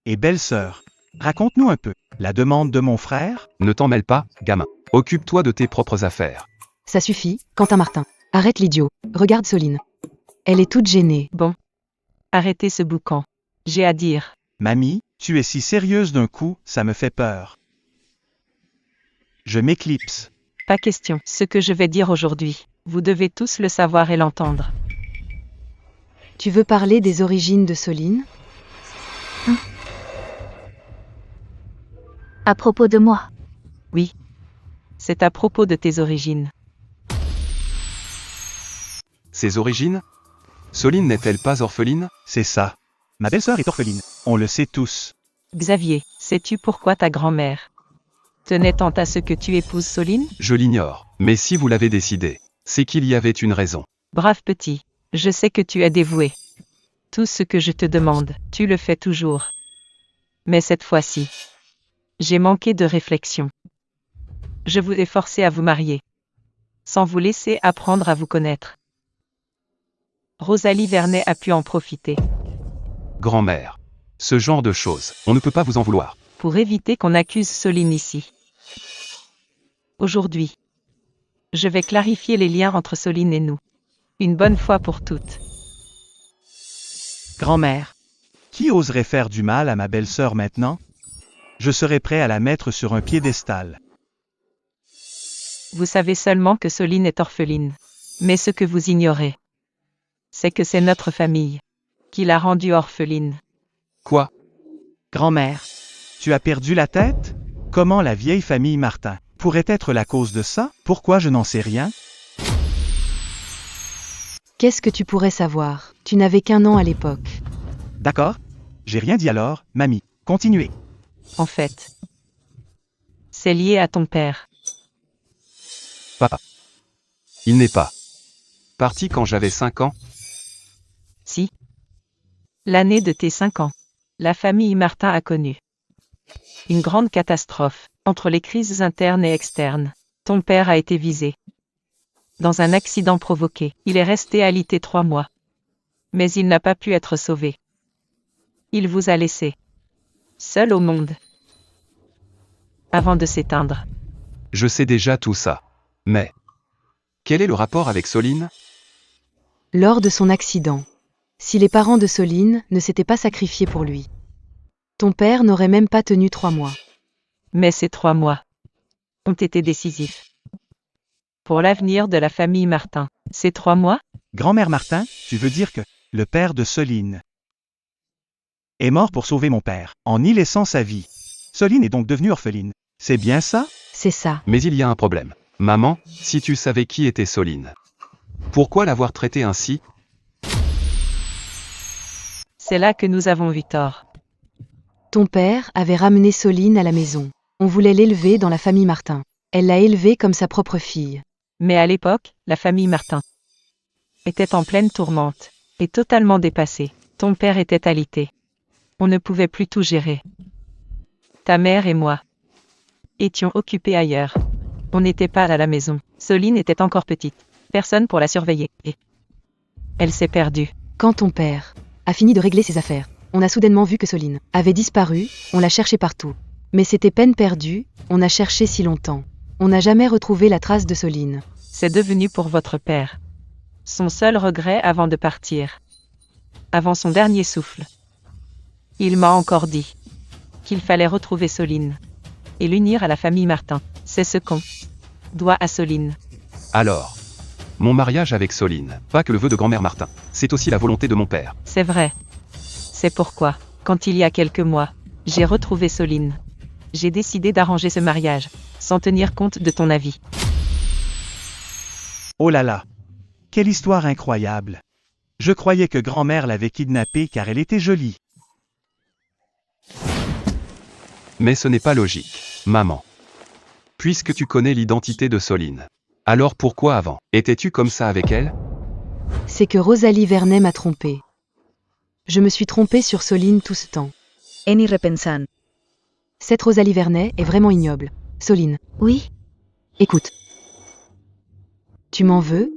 Et belle-sœur, raconte-nous un peu. La demande de mon frère? Ne t'en mêle pas, gamin. Occupe-toi de tes propres affaires. Ça suffit, Quentin Martin. Arrête l'idiot. Regarde Soline. Elle est toute gênée. Bon. Arrêtez ce boucan. J'ai à dire. Mamie, tu es si sérieuse d'un coup, ça me fait peur. Je m'éclipse. Pas question. Ce que je vais dire aujourd'hui, vous devez tous le savoir et l'entendre. Tu veux parler des origines de Soline? À propos de moi. Oui. C'est à propos de tes origines. Ses origines? Soline n'est-elle pas orpheline? C'est ça. Ma belle-sœur est orpheline. On le sait tous. Xavier, sais-tu pourquoi ta grand-mère tenait tant à ce que tu épouses Soline? Je l'ignore. Mais si vous l'avez décidé, c'est qu'il y avait une raison. Brave petit, je sais que tu es dévoué. Tout ce que je te demande, tu le fais toujours. Mais cette fois-ci, j'ai manqué de réflexion. Je vous ai forcé à vous marier, sans vous laisser apprendre à vous connaître. Rosalie Vernet a pu en profiter. Grand-mère. Ce genre de choses, on ne peut pas vous en vouloir. Pour éviter qu'on accuse Soline ici. Aujourd'hui, je vais clarifier les liens entre Soline et nous. Une bonne fois pour toutes. Grand-mère, qui oserait faire du mal à ma belle-sœur maintenant? Je serais prêt à la mettre sur un piédestal. Vous savez seulement que Soline est orpheline. Mais ce que vous ignorez, c'est que c'est notre famille qui l'a rendue orpheline. Quoi? Grand-mère, tu as perdu la tête? Comment la vieille famille Martin pourrait être la cause de ça? Pourquoi je n'en sais rien? Qu'est-ce que tu pourrais savoir? Tu n'avais qu'1 an à l'époque. D'accord. J'ai rien dit alors, mamie. Continuez. En fait, c'est lié à ton père. Papa. Il n'est pas parti quand j'avais 5 ans? Si. L'année de tes 5 ans, la famille Martin a connu une grande catastrophe, entre les crises internes et externes. Ton père a été visé. Dans un accident provoqué, il est resté alité 3 mois. Mais il n'a pas pu être sauvé. Il vous a laissé seul au monde. Avant de s'éteindre. Je sais déjà tout ça. Mais quel est le rapport avec Soline? Lors de son accident, si les parents de Soline ne s'étaient pas sacrifiés pour lui, ton père n'aurait même pas tenu 3 mois. Mais ces 3 mois ont été décisifs. Pour l'avenir de la famille Martin. Ces 3 mois? Grand-mère Martin, tu veux dire que le père de Soline est mort pour sauver mon père, en y laissant sa vie. Soline est donc devenue orpheline. C'est bien ça? C'est ça. Mais il y a un problème. Maman, si tu savais qui était Soline, pourquoi l'avoir traitée ainsi? C'est là que nous avons vu tort. Ton père avait ramené Soline à la maison. On voulait l'élever dans la famille Martin. Elle l'a élevée comme sa propre fille. Mais à l'époque, la famille Martin était en pleine tourmente et totalement dépassée. Ton père était alité. On ne pouvait plus tout gérer. Ta mère et moi étions occupés ailleurs. On n'était pas à la maison. Soline était encore petite. Personne pour la surveiller. Et elle s'est perdue. Quand ton père a fini de régler ses affaires, on a soudainement vu que Soline avait disparu, on l'a cherchée partout. Mais c'était peine perdue, on a cherché si longtemps. On n'a jamais retrouvé la trace de Soline. C'est devenu pour votre père son seul regret avant de partir. Avant son dernier souffle. Il m'a encore dit qu'il fallait retrouver Soline et l'unir à la famille Martin. C'est ce qu'on doit à Soline. Alors, mon mariage avec Soline, pas que le vœu de grand-mère Martin, c'est aussi la volonté de mon père. C'est vrai. C'est pourquoi, quand il y a quelques mois, j'ai retrouvé Soline, j'ai décidé d'arranger ce mariage, sans tenir compte de ton avis. Oh là là! Quelle histoire incroyable! Je croyais que grand-mère l'avait kidnappée car elle était jolie. Mais ce n'est pas logique, maman. Puisque tu connais l'identité de Soline. Alors pourquoi avant? Étais-tu comme ça avec elle? C'est que Rosalie Vernet m'a trompée. Je me suis trompée sur Soline tout ce temps. En y repensant. Cette Rosalie Vernet est vraiment ignoble. Soline. Oui. Écoute. Tu m'en veux?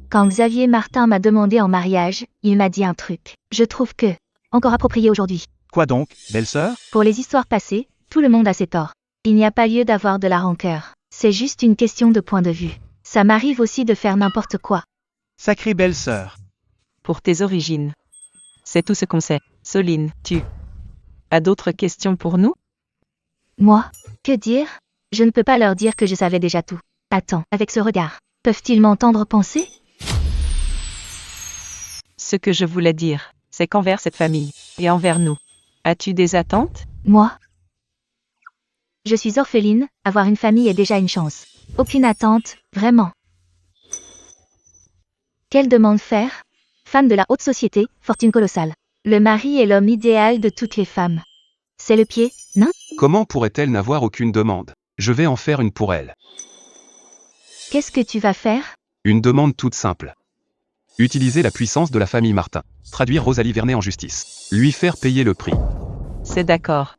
Quand Xavier Martin m'a demandé en mariage, il m'a dit un truc. Je trouve que, encore approprié aujourd'hui. Quoi donc, belle-sœur? Pour les histoires passées, tout le monde a ses torts. Il n'y a pas lieu d'avoir de la rancœur. C'est juste une question de point de vue. Ça m'arrive aussi de faire n'importe quoi. Sacrée belle-sœur. Pour tes origines. C'est tout ce qu'on sait. Soline, tu as d'autres questions pour nous? Moi? Que dire? Je ne peux pas leur dire que je savais déjà tout. Attends, avec ce regard, peuvent-ils m'entendre penser? Ce que je voulais dire, c'est qu'envers cette famille, et envers nous, as-tu des attentes? Moi? Je suis orpheline, avoir une famille est déjà une chance. Aucune attente, vraiment. Quelle demande faire? Femme de la haute société, fortune colossale. Le mari est l'homme idéal de toutes les femmes. C'est le pied, non? Comment pourrait-elle n'avoir aucune demande? Je vais en faire une pour elle. Qu'est-ce que tu vas faire? Une demande toute simple. Utiliser la puissance de la famille Martin. Traduire Rosalie Vernet en justice. Lui faire payer le prix. C'est d'accord.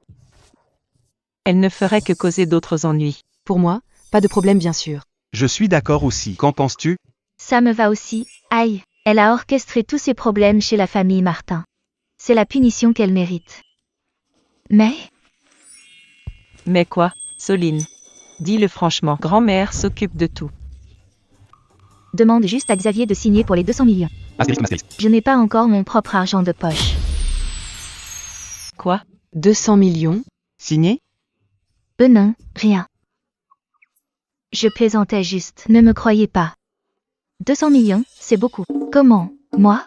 Elle ne ferait que causer d'autres ennuis. Pour moi, pas de problème bien sûr. Je suis d'accord aussi. Qu'en penses-tu? Ça me va aussi. Aïe, elle a orchestré tous ces problèmes chez la famille Martin. C'est la punition qu'elle mérite. Mais quoi, Soline? Dis-le franchement, grand-mère s'occupe de tout. Demande juste à Xavier de signer pour les 200 millions. Astérisque, astérisque. Je n'ai pas encore mon propre argent de poche. Quoi? 200 millions? Signé? Non, rien. Je plaisantais juste, ne me croyez pas. 200 millions, c'est beaucoup. Comment? Moi?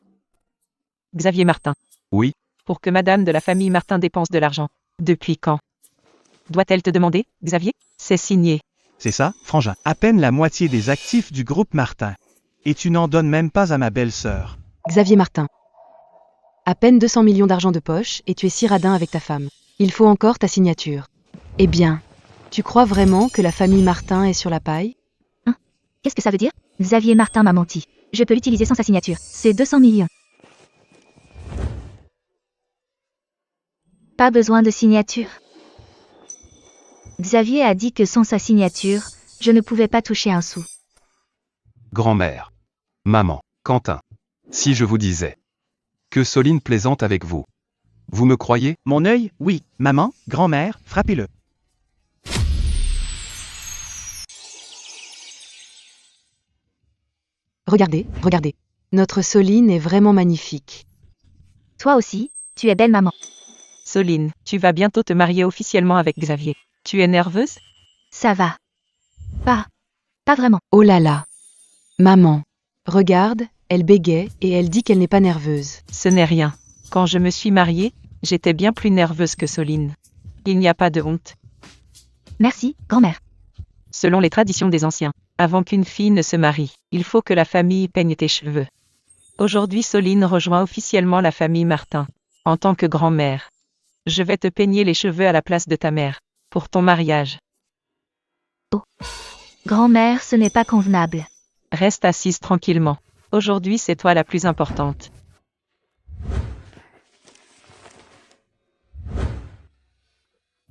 Xavier Martin. Oui. Pour que madame de la famille Martin dépense de l'argent. Depuis quand? Doit-elle te demander, Xavier? C'est signé. C'est ça, frangin. À peine la moitié des actifs du groupe Martin. Et tu n'en donnes même pas à ma belle-sœur. Xavier Martin. À peine 200 millions d'argent de poche et tu es si radin avec ta femme. Il faut encore ta signature. Eh bien, tu crois vraiment que la famille Martin est sur la paille? Qu'est-ce que ça veut dire? Xavier Martin m'a menti. Je peux l'utiliser sans sa signature. C'est 200 millions. Pas besoin de signature. Xavier a dit que sans sa signature, je ne pouvais pas toucher un sou. Grand-mère. Maman. Quentin. Si je vous disais que Soline plaisante avec vous, vous me croyez? Mon œil, oui. Maman, grand-mère, frappez-le. Regardez, regardez. Notre Soline est vraiment magnifique. Toi aussi, tu es belle maman. Soline, tu vas bientôt te marier officiellement avec Xavier. Tu es nerveuse? Ça va. Pas vraiment. Oh là là. Maman. Regarde, elle bégaye et elle dit qu'elle n'est pas nerveuse. Ce n'est rien. Quand je me suis mariée, j'étais bien plus nerveuse que Soline. Il n'y a pas de honte. Merci, grand-mère. Selon les traditions des anciens, avant qu'une fille ne se marie, il faut que la famille peigne tes cheveux. Aujourd'hui, Soline rejoint officiellement la famille Martin, en tant que grand-mère. Je vais te peigner les cheveux à la place de ta mère, pour ton mariage. Grand-mère, ce n'est pas convenable. Reste assise tranquillement. Aujourd'hui, c'est toi la plus importante.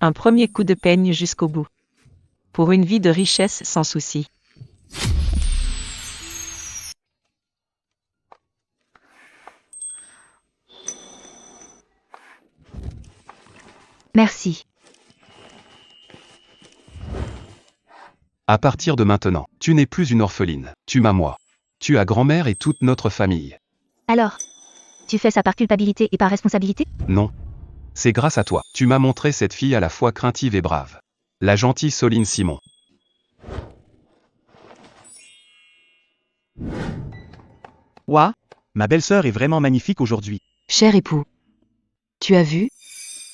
Un premier coup de peigne jusqu'au bout. Pour une vie de richesse sans souci. Merci. À partir de maintenant, tu n'es plus une orpheline. Tu m'as moi. Tu as grand-mère et toute notre famille. Alors, tu fais ça par culpabilité et par responsabilité? Non. C'est grâce à toi. Tu m'as montré cette fille à la fois craintive et brave. La gentille Soline Simon. Ouah, ma belle-sœur est vraiment magnifique aujourd'hui. Cher époux. Tu as vu?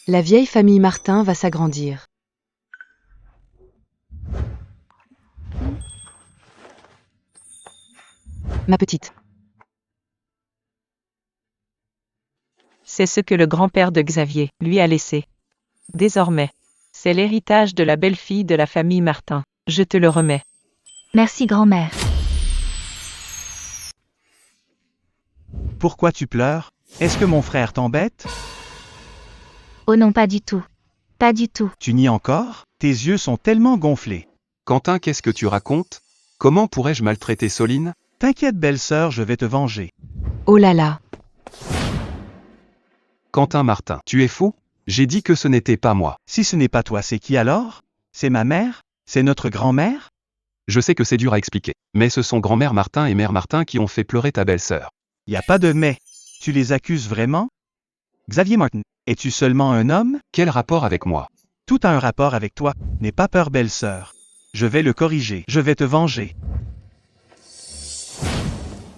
La vieille famille Martin va s'agrandir. Ma petite. C'est ce que le grand-père de Xavier lui a laissé. Désormais, c'est l'héritage de la belle-fille de la famille Martin. Je te le remets. Merci, grand-mère. Pourquoi tu pleures? Est-ce que mon frère t'embête? Oh non, pas du tout. Pas du tout. Tu nies encore? Tes yeux sont tellement gonflés. Quentin, qu'est-ce que tu racontes? Comment pourrais-je maltraiter Soline? T'inquiète, belle-sœur, je vais te venger. Oh là là. Quentin Martin, tu es fou? J'ai dit que ce n'était pas moi. Si ce n'est pas toi, c'est qui alors? C'est ma mère? C'est notre grand-mère? Je sais que c'est dur à expliquer, mais ce sont grand-mère Martin et mère Martin qui ont fait pleurer ta belle-sœur. Y a pas de mais. Tu les accuses vraiment? Xavier Martin, es-tu seulement un homme? Quel rapport avec moi? Tout a un rapport avec toi. N'aie pas peur, belle-sœur. Je vais le corriger. Je vais te venger.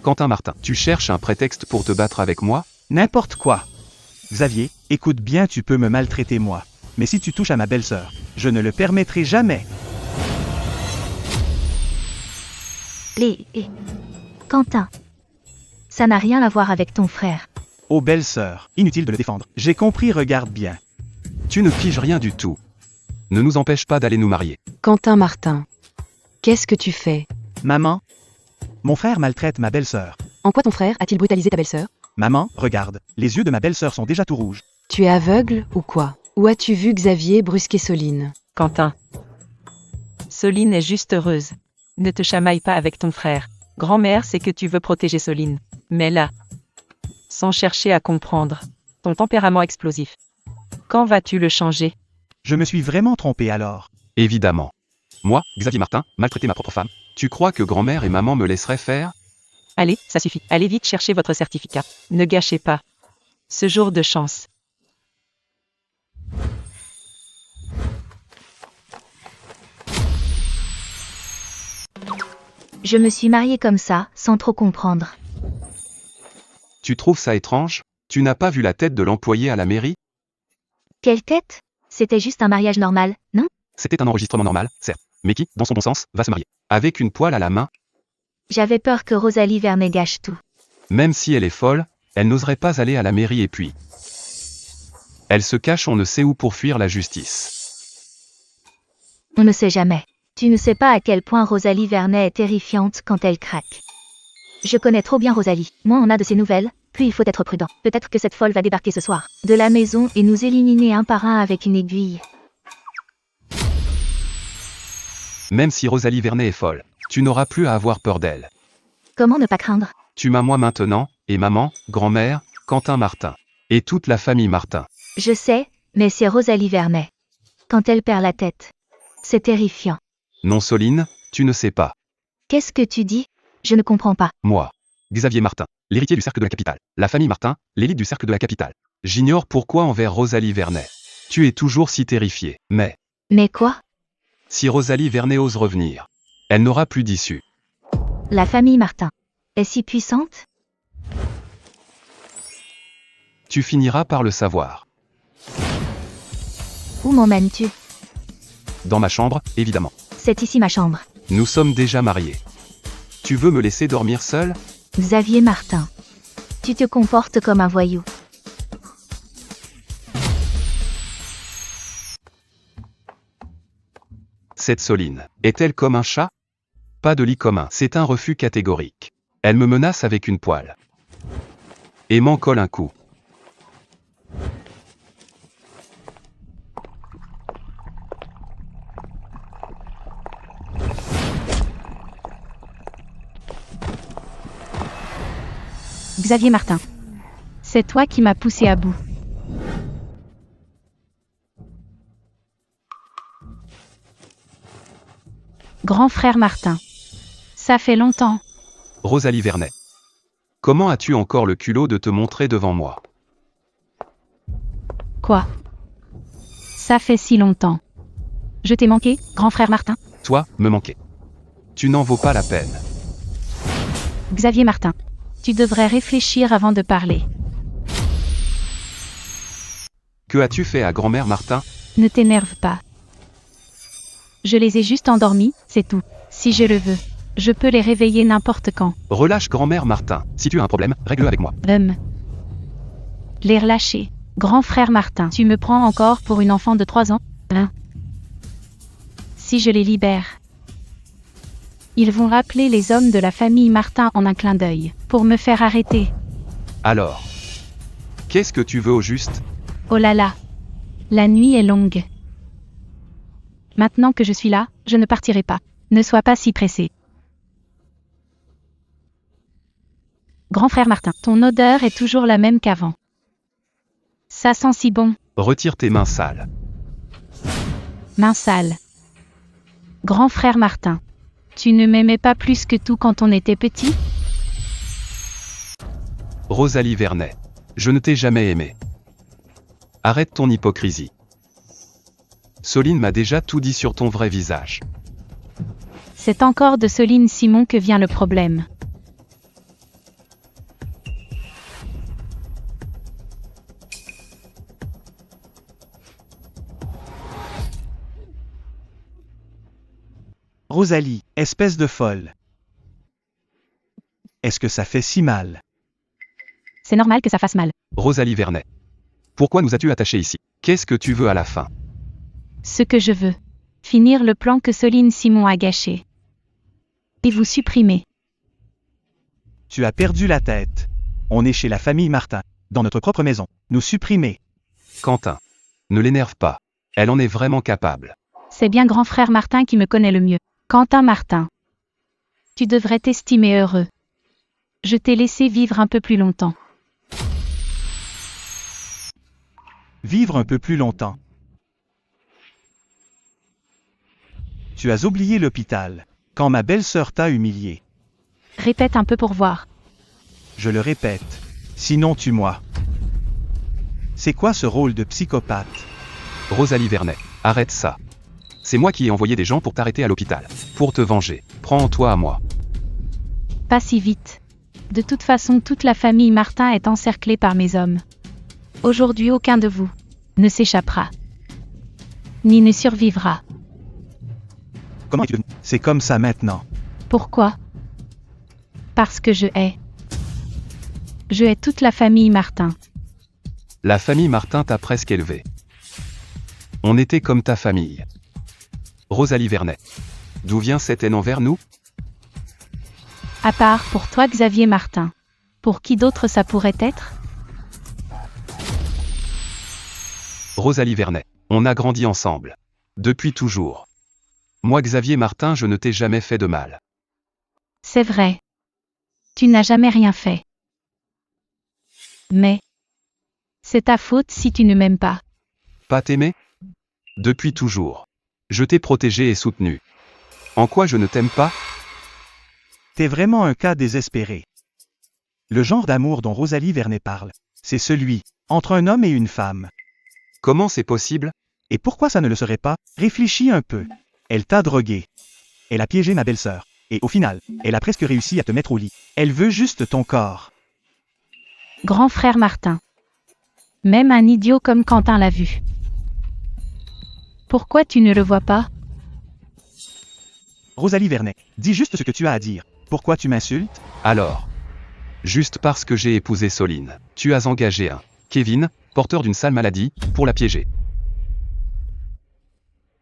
Quentin Martin, tu cherches un prétexte pour te battre avec moi? N'importe quoi. Xavier, écoute bien, tu peux me maltraiter moi. Mais si tu touches à ma belle-sœur, je ne le permettrai jamais. Quentin. Ça n'a rien à voir avec ton frère. Oh belle-sœur, inutile de le défendre. J'ai compris, regarde bien. Tu ne piges rien du tout. Ne nous empêche pas d'aller nous marier. Quentin Martin. Qu'est-ce que tu fais? Maman, mon frère maltraite ma belle-sœur. En quoi ton frère a-t-il brutalisé ta belle-sœur? Maman, regarde, les yeux de ma belle-sœur sont déjà tout rouges. Tu es aveugle ou quoi? Où as-tu vu Xavier brusquer Soline? Quentin. Soline est juste heureuse. Ne te chamaille pas avec ton frère. Grand-mère sait que tu veux protéger Soline. Mais là, sans chercher à comprendre, ton tempérament explosif. Quand vas-tu le changer? Je me suis vraiment trompé alors. Évidemment. Moi, Xavier Martin, maltraiter ma propre femme. Tu crois que grand-mère et maman me laisseraient faire? Allez, ça suffit. Allez vite chercher votre certificat. Ne gâchez pas ce jour de chance. Je me suis mariée comme ça, sans trop comprendre. Tu trouves ça étrange? Tu n'as pas vu la tête de l'employé à la mairie? Quelle tête? C'était juste un mariage normal, non? C'était un enregistrement normal, certes. Mais qui, dans son bon sens, va se marier? Avec une poêle à la main? J'avais peur que Rosalie Vernet gâche tout. Même si elle est folle, elle n'oserait pas aller à la mairie et puis... Elle se cache on ne sait où pour fuir la justice. On ne sait jamais. Tu ne sais pas à quel point Rosalie Vernet est terrifiante quand elle craque. Je connais trop bien Rosalie. Moins on a de ses nouvelles, plus il faut être prudent. Peut-être que cette folle va débarquer ce soir de la maison et nous éliminer un par un avec une aiguille. Même si Rosalie Vernet est folle, tu n'auras plus à avoir peur d'elle. Comment ne pas craindre? Tu m'as moi maintenant, et maman, grand-mère, Quentin Martin. Et toute la famille Martin. Je sais, mais c'est Rosalie Vernet. Quand elle perd la tête. C'est terrifiant. Non Soline, tu ne sais pas. Qu'est-ce que tu dis? Je ne comprends pas. Moi, Xavier Martin, l'héritier du cercle de la capitale. La famille Martin, l'élite du cercle de la capitale. J'ignore pourquoi envers Rosalie Vernet. Tu es toujours si terrifié. Mais quoi? si Rosalie Vernet ose revenir, elle n'aura plus d'issue. La famille Martin est si puissante? Tu finiras par le savoir. Où m'emmènes-tu? Dans ma chambre, évidemment. C'est ici ma chambre. Nous sommes déjà mariés. Tu veux me laisser dormir seul? Xavier Martin. Tu te comportes comme un voyou. Cette Soline, est-elle comme un chat? Pas de lit commun, c'est un refus catégorique. Elle me menace avec une poêle. Et m'en colle un coup. Xavier Martin. C'est toi qui m'as poussé à bout. Grand frère Martin. Ça fait longtemps. Rosalie Vernet. Comment as-tu encore le culot de te montrer devant moi? Quoi? Ça fait si longtemps. Je t'ai manqué, grand frère Martin? Toi, me manquer. Tu n'en vaux pas la peine. Xavier Martin. Tu devrais réfléchir avant de parler. Que as-tu fait à grand-mère Martin? Ne t'énerve pas. Je les ai juste endormis, c'est tout. Si je le veux, je peux les réveiller n'importe quand. Relâche grand-mère Martin. Si tu as un problème, règle-le avec moi. Les relâcher. Grand frère Martin, tu me prends encore pour une enfant de 3 ans, hein? Si je les libère, ils vont rappeler les hommes de la famille Martin en un clin d'œil, pour me faire arrêter. Alors, qu'est-ce que tu veux au juste? Oh là là. La nuit est longue. Maintenant que je suis là, je ne partirai pas. Ne sois pas si pressé. Grand frère Martin, ton odeur est toujours la même qu'avant. Ça sent si bon. Retire tes mains sales. Main sale. Grand frère Martin, tu ne m'aimais pas plus que tout quand on était petit? Rosalie Vernet. Je ne t'ai jamais aimé. Arrête ton hypocrisie. Soline m'a déjà tout dit sur ton vrai visage. C'est encore de Soline Simon que vient le problème. Rosalie, espèce de folle. Est-ce que ça fait si mal? C'est normal que ça fasse mal. Rosalie Vernet. Pourquoi nous as-tu attachés ici? Qu'est-ce que tu veux à la fin? Ce que je veux. Finir le plan que Soline Simon a gâché. Et vous supprimer. Tu as perdu la tête. On est chez la famille Martin, dans notre propre maison. Nous supprimer. Quentin. Ne l'énerve pas. Elle en est vraiment capable. C'est bien grand frère Martin qui me connaît le mieux. Quentin Martin. Tu devrais t'estimer heureux. Je t'ai laissé vivre un peu plus longtemps. Vivre un peu plus longtemps. Tu as oublié l'hôpital, quand ma belle-sœur t'a humilié. Répète un peu pour voir. Je le répète. Sinon tue-moi. C'est quoi ce rôle de psychopathe? Rosalie Vernet, arrête ça. C'est moi qui ai envoyé des gens pour t'arrêter à l'hôpital. Pour te venger. Prends-toi à moi. Pas si vite. De toute façon, toute la famille Martin est encerclée par mes hommes. Aujourd'hui, aucun de vous ne s'échappera. Ni ne survivra. Comment es-tu devenu? C'est comme ça maintenant. Pourquoi? Parce que je hais. Je hais toute la famille Martin. La famille Martin t'a presque élevé. On était comme ta famille. Rosalie Vernet. D'où vient cette haine envers nous? À part pour toi, Xavier Martin. Pour qui d'autre ça pourrait être? Rosalie Vernet. On a grandi ensemble. Depuis toujours. Moi, Xavier Martin, je ne t'ai jamais fait de mal. C'est vrai. Tu n'as jamais rien fait. Mais c'est ta faute si tu ne m'aimes pas. Pas t'aimer? Depuis toujours. Je t'ai protégé et soutenu. En quoi je ne t'aime pas? T'es vraiment un cas désespéré. Le genre d'amour dont Rosalie Vernet parle, c'est celui entre un homme et une femme. Comment c'est possible? Et pourquoi ça ne le serait pas? Réfléchis un peu. Elle t'a drogué. Elle a piégé ma belle-sœur. Et au final, elle a presque réussi à te mettre au lit. Elle veut juste ton corps. Grand frère Martin. Même un idiot comme Quentin l'a vu. Pourquoi tu ne le vois pas? Rosalie Vernet, dis juste ce que tu as à dire. Pourquoi tu m'insultes? Alors. Juste parce que j'ai épousé Soline. Tu as engagé un Kevin, porteur d'une sale maladie, pour la piéger.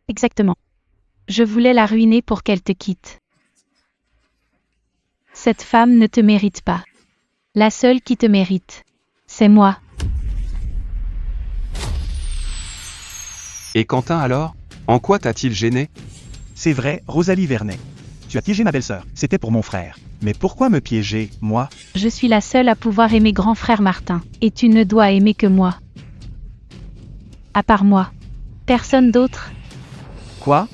Exactement. Je voulais la ruiner pour qu'elle te quitte. Cette femme ne te mérite pas. La seule qui te mérite, c'est moi. Et Quentin alors? En quoi t'a-t-il gêné? C'est vrai, Rosalie Vernet. Tu as piégé ma belle-sœur, c'était pour mon frère. Mais pourquoi me piéger, moi? Je suis la seule à pouvoir aimer grand frère Martin, et tu ne dois aimer que moi. À part moi. Personne d'autre. Quoi?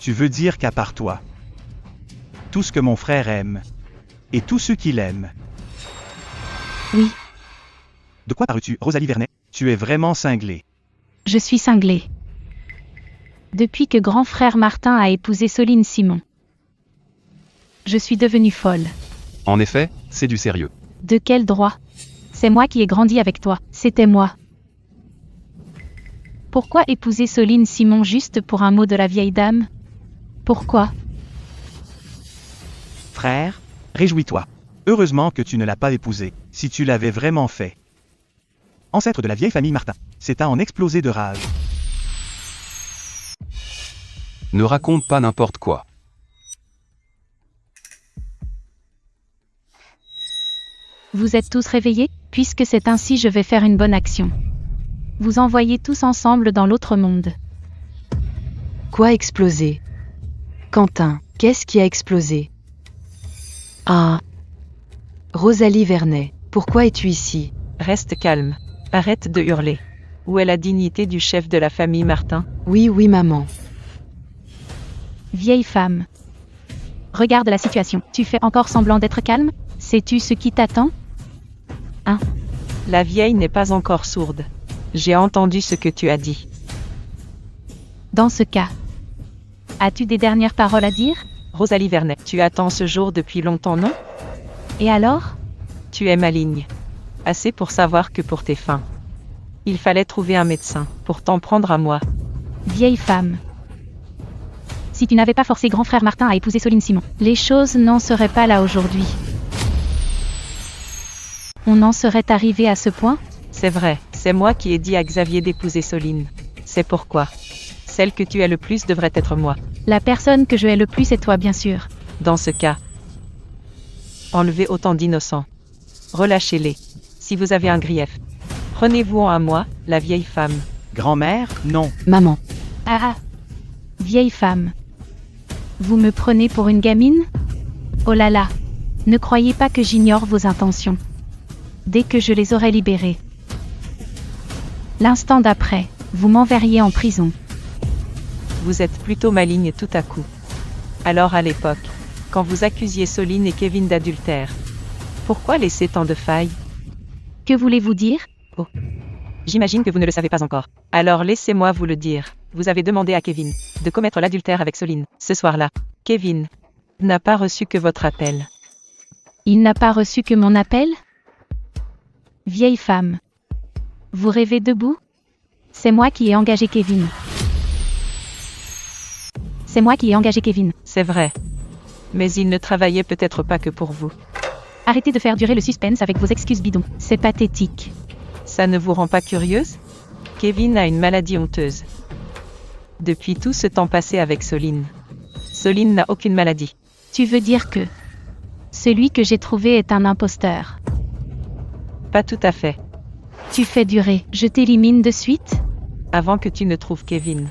Tu veux dire qu'à part toi? Tout ce que mon frère aime. Et tous ceux qu'il aime. Oui. De quoi parles-tu, Rosalie Vernet? Tu es vraiment cinglée. Je suis cinglée. Depuis que grand frère Martin a épousé Soline Simon. Je suis devenue folle. En effet, c'est du sérieux. De quel droit? C'est moi qui ai grandi avec toi, c'était moi. Pourquoi épouser Soline Simon juste pour un mot de la vieille dame? Pourquoi? Frère, réjouis-toi. Heureusement que tu ne l'as pas épousée, si tu l'avais vraiment fait. Ancêtre de la vieille famille Martin, c'est à en exploser de rage. Ne raconte pas n'importe quoi. Vous êtes tous réveillés? Puisque c'est ainsi, je vais faire une bonne action. Vous envoyez tous ensemble dans l'autre monde. Quoi exploser? Quentin, qu'est-ce qui a explosé? Ah. Rosalie Vernet, pourquoi es-tu ici? Reste calme. Arrête de hurler. Où est la dignité du chef de la famille Martin? Oui, maman. Vieille femme. Regarde la situation. Tu fais encore semblant d'être calme? Sais-tu ce qui t'attend? Hein? La vieille n'est pas encore sourde. J'ai entendu ce que tu as dit. Dans ce cas, as-tu des dernières paroles à dire? Rosalie Vernet, tu attends ce jour depuis longtemps, non? Et alors? Tu es maligne. Assez pour savoir que pour tes fins. Il fallait trouver un médecin pour t'en prendre à moi. Vieille femme. Si tu n'avais pas forcé grand frère Martin à épouser Soline Simon, les choses n'en seraient pas là aujourd'hui. On en serait arrivé à ce point? C'est vrai, c'est moi qui ai dit à Xavier d'épouser Soline. C'est pourquoi. Celle que tu hais le plus devrait être moi. La personne que je hais le plus est toi, bien sûr. Dans ce cas, enlevez autant d'innocents. Relâchez-les. Si vous avez un grief, prenez-vous-en à moi, la vieille femme. Grand-mère, non. Maman. Ah. Vieille femme. Vous me prenez pour une gamine? Oh là là. Ne croyez pas que j'ignore vos intentions. Dès que je les aurai libérés. L'instant d'après, vous m'enverriez en prison. Vous êtes plutôt maligne tout à coup. Alors à l'époque, quand vous accusiez Soline et Kevin d'adultère, pourquoi laisser tant de failles? Que voulez-vous dire? J'imagine que vous ne le savez pas encore. Alors laissez-moi vous le dire. Vous avez demandé à Kevin de commettre l'adultère avec Soline. Ce soir-là, Kevin n'a pas reçu que votre appel. Il n'a pas reçu que mon appel? Vieille femme. Vous rêvez debout? C'est moi qui ai engagé Kevin. C'est moi qui ai engagé Kevin. C'est vrai. Mais il ne travaillait peut-être pas que pour vous. Arrêtez de faire durer le suspense avec vos excuses bidons. C'est pathétique. Ça ne vous rend pas curieuse? Kevin a une maladie honteuse. Depuis tout ce temps passé avec Soline. Soline n'a aucune maladie. Tu veux dire que celui que j'ai trouvé est un imposteur? Pas tout à fait. Tu fais durer. Je t'élimine de suite? Avant que tu ne trouves Kevin.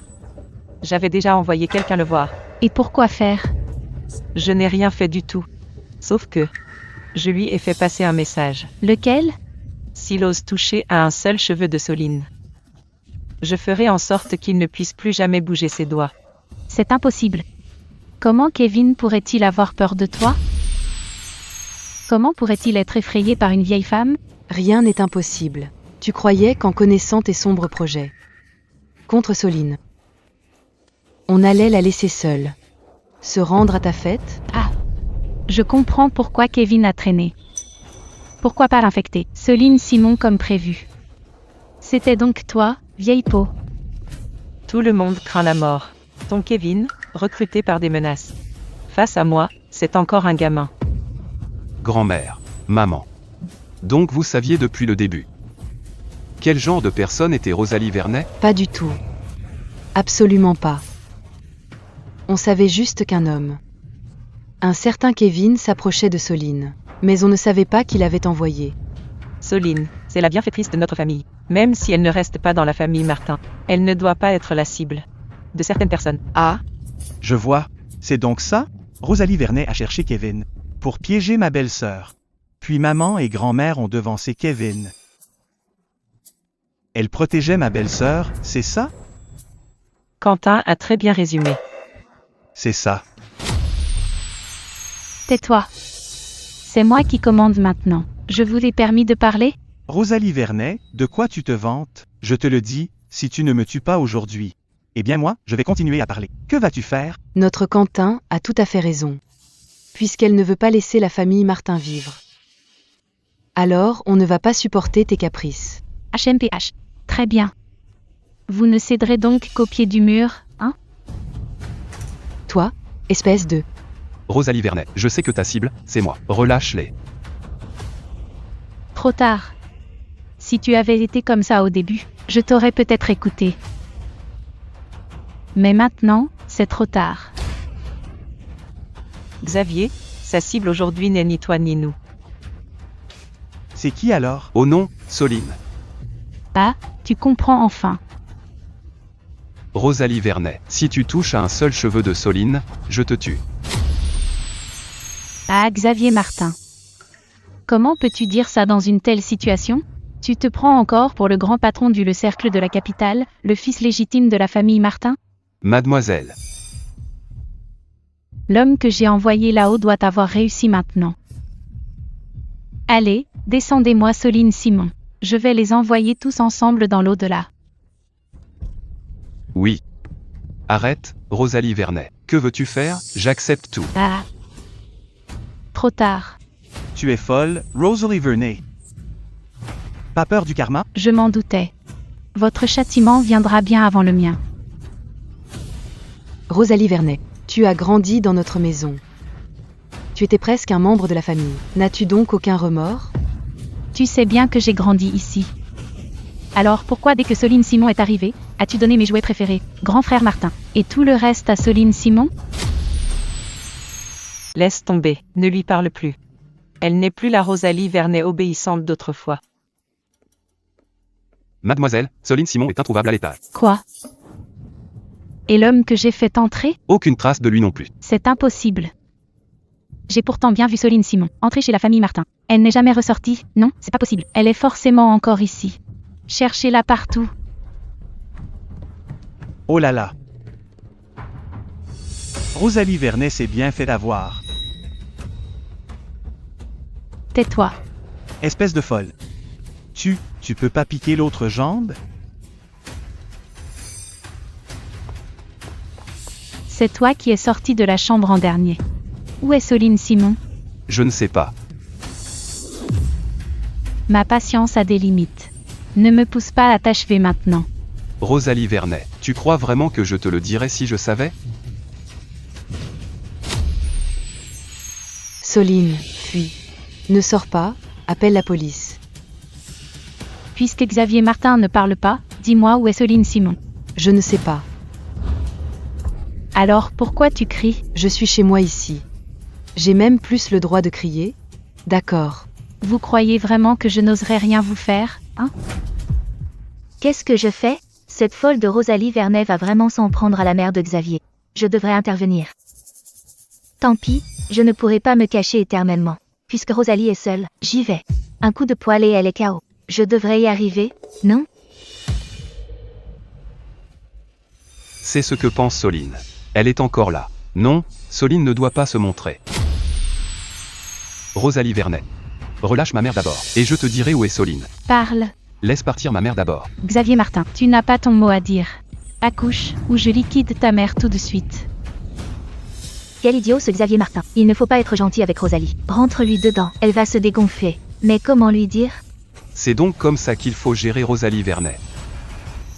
J'avais déjà envoyé quelqu'un le voir. Et pourquoi faire? Je n'ai rien fait du tout. Sauf que je lui ai fait passer un message. Lequel? S'il ose toucher à un seul cheveu de Soline, je ferai en sorte qu'il ne puisse plus jamais bouger ses doigts. C'est impossible. Comment Kevin pourrait-il avoir peur de toi? Comment pourrait-il être effrayé par une vieille femme? Rien n'est impossible. Tu croyais qu'en connaissant tes sombres projets contre Soline, on allait la laisser seule, se rendre à ta fête? Ah, je comprends pourquoi Kevin a traîné. Pourquoi pas l'infecter, Soline Simon comme prévu. C'était donc toi, vieille peau. Tout le monde craint la mort. Ton Kevin, recruté par des menaces. Face à moi, c'est encore un gamin. Grand-mère, maman. Donc vous saviez depuis le début. Quel genre de personne était Rosalie Vernet? Pas du tout. Absolument pas. On savait juste qu'un homme, un certain Kevin, s'approchait de Soline. Mais on ne savait pas qui l'avait envoyé. Soline, c'est la bienfaitrice de notre famille. Même si elle ne reste pas dans la famille Martin, elle ne doit pas être la cible de certaines personnes. Ah, je vois. C'est donc ça? Rosalie Vernet a cherché Kevin pour piéger ma belle-sœur. Puis maman et grand-mère ont devancé Kevin. Elle protégeait ma belle-sœur, c'est ça? Quentin a très bien résumé. C'est ça. Tais-toi. C'est moi qui commande maintenant. Je vous ai permis de parler? Rosalie Vernet, de quoi tu te vantes? Je te le dis, si tu ne me tues pas aujourd'hui. Eh bien moi, je vais continuer à parler. Que vas-tu faire? Notre Quentin a tout à fait raison. Puisqu'elle ne veut pas laisser la famille Martin vivre. Alors, on ne va pas supporter tes caprices. HMPH. Très bien. Vous ne céderez donc qu'au pied du mur, hein? Toi, espèce de... Rosalie Vernet, je sais que ta cible, c'est moi. Relâche-les. Trop tard. Si tu avais été comme ça au début, je t'aurais peut-être écouté. Mais maintenant, c'est trop tard. Xavier, sa cible aujourd'hui n'est ni toi ni nous. C'est qui alors? Oh non, Soline. Ah, tu comprends enfin. Rosalie Vernet, si tu touches à un seul cheveu de Soline, je te tue. Ah, Xavier Martin. Comment peux-tu dire ça dans une telle situation? Tu te prends encore pour le grand patron du Le Cercle de la Capitale, le fils légitime de la famille Martin? Mademoiselle. L'homme que j'ai envoyé là-haut doit avoir réussi maintenant. Allez, descendez-moi Soline Simon. Je vais les envoyer tous ensemble dans l'au-delà. Oui. Arrête, Rosalie Vernet. Que veux-tu faire? J'accepte tout. Ah. Trop tard. Tu es folle, Rosalie Vernet. Pas peur du karma? Je m'en doutais. Votre châtiment viendra bien avant le mien. Rosalie Vernet, tu as grandi dans notre maison. Tu étais presque un membre de la famille. N'as-tu donc aucun remords? Tu sais bien que j'ai grandi ici. Alors pourquoi dès que Soline Simon est arrivée, as-tu donné mes jouets préférés, grand frère Martin, et tout le reste à Soline Simon? Laisse tomber, ne lui parle plus. Elle n'est plus la Rosalie Vernet obéissante d'autrefois. Mademoiselle, Soline Simon est introuvable à l'étage. Quoi? Et l'homme que j'ai fait entrer? Aucune trace de lui non plus. C'est impossible. J'ai pourtant bien vu Soline Simon entrer chez la famille Martin. Elle n'est jamais ressortie, non, c'est pas possible. Elle est forcément encore ici. Cherchez-la partout. Oh là là. Rosalie Vernet s'est bien fait avoir. Tais-toi. Espèce de folle. Tu peux pas piquer l'autre jambe? C'est toi qui es sorti de la chambre en dernier. Où est Soline Simon? Je ne sais pas. Ma patience a des limites. Ne me pousse pas à t'achever maintenant. Rosalie Vernet, tu crois vraiment que je te le dirais si je savais? Soline, fuis. Ne sors pas, appelle la police. Puisque Xavier Martin ne parle pas, dis-moi où est Soline Simon. Je ne sais pas. Alors pourquoi tu cries? Je suis chez moi ici. J'ai même plus le droit de crier? D'accord. Vous croyez vraiment que je n'oserais rien vous faire, hein? Qu'est-ce que je fais? Cette folle de Rosalie Vernet va vraiment s'en prendre à la mère de Xavier. Je devrais intervenir. Tant pis, je ne pourrai pas me cacher éternellement. Puisque Rosalie est seule, j'y vais. Un coup de poil et elle est KO. Je devrais y arriver, non? C'est ce que pense Soline. Elle est encore là. Non, Soline ne doit pas se montrer. Rosalie Vernet. Relâche ma mère d'abord, et je te dirai où est Soline. Parle. Laisse partir ma mère d'abord. Xavier Martin, tu n'as pas ton mot à dire. Accouche, ou je liquide ta mère tout de suite. Quel idiot ce Xavier Martin. Il ne faut pas être gentil avec Rosalie. Rentre-lui dedans, elle va se dégonfler. Mais comment lui dire? C'est donc comme ça qu'il faut gérer Rosalie Vernet.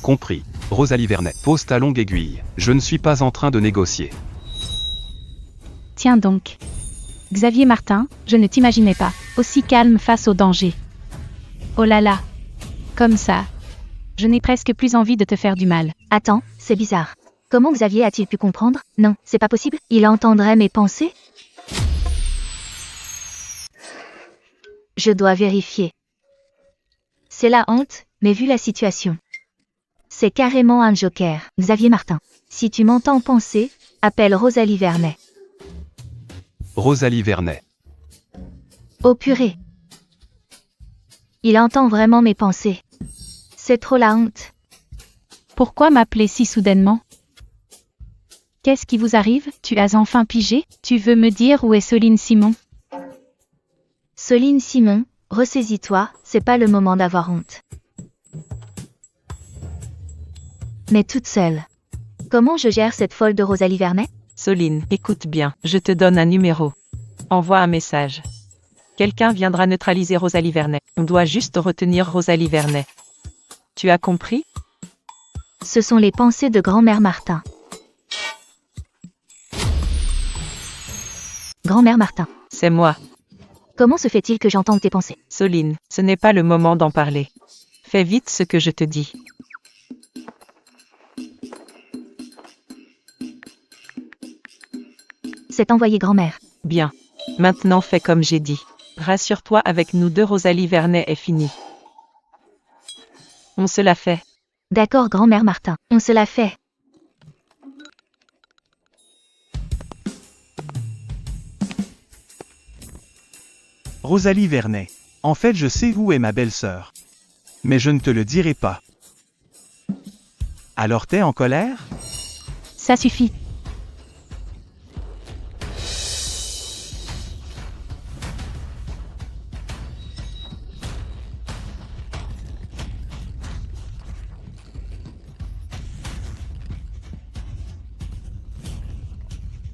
Compris. Rosalie Vernet, pose ta longue aiguille. Je ne suis pas en train de négocier. Tiens donc. Xavier Martin, je ne t'imaginais pas aussi calme face au danger. Oh là là. Comme ça. Je n'ai presque plus envie de te faire du mal. Attends, c'est bizarre. Comment Xavier a-t-il pu comprendre? Non, c'est pas possible. Il entendrait mes pensées? Je dois vérifier. C'est la honte, mais vu la situation. C'est carrément un joker. Xavier Martin. Si tu m'entends penser, appelle Rosalie Vernet. Rosalie Vernet. Oh purée. Il entend vraiment mes pensées. C'est trop la honte. Pourquoi m'appeler si soudainement? Qu'est-ce qui vous arrive? Tu as enfin pigé? Tu veux me dire où est Soline Simon? Soline Simon, ressaisis-toi, c'est pas le moment d'avoir honte. Mais toute seule. Comment je gère cette folle de Rosalie Vernet? Soline, écoute bien, je te donne un numéro. Envoie un message. Quelqu'un viendra neutraliser Rosalie Vernet. On doit juste retenir Rosalie Vernet. Tu as compris? Ce sont les pensées de grand-mère Martin. Grand-mère Martin. C'est moi. Comment se fait-il que j'entende tes pensées? Soline, ce n'est pas le moment d'en parler. Fais vite ce que je te dis. C'est envoyé grand-mère. Bien. Maintenant fais comme j'ai dit. Rassure-toi, avec nous deux Rosalie Vernet est fini. On se la fait. D'accord grand-mère Martin, on se la fait. Rosalie Vernet. En fait, je sais où est ma belle-sœur. Mais je ne te le dirai pas. Alors t'es en colère? Ça suffit.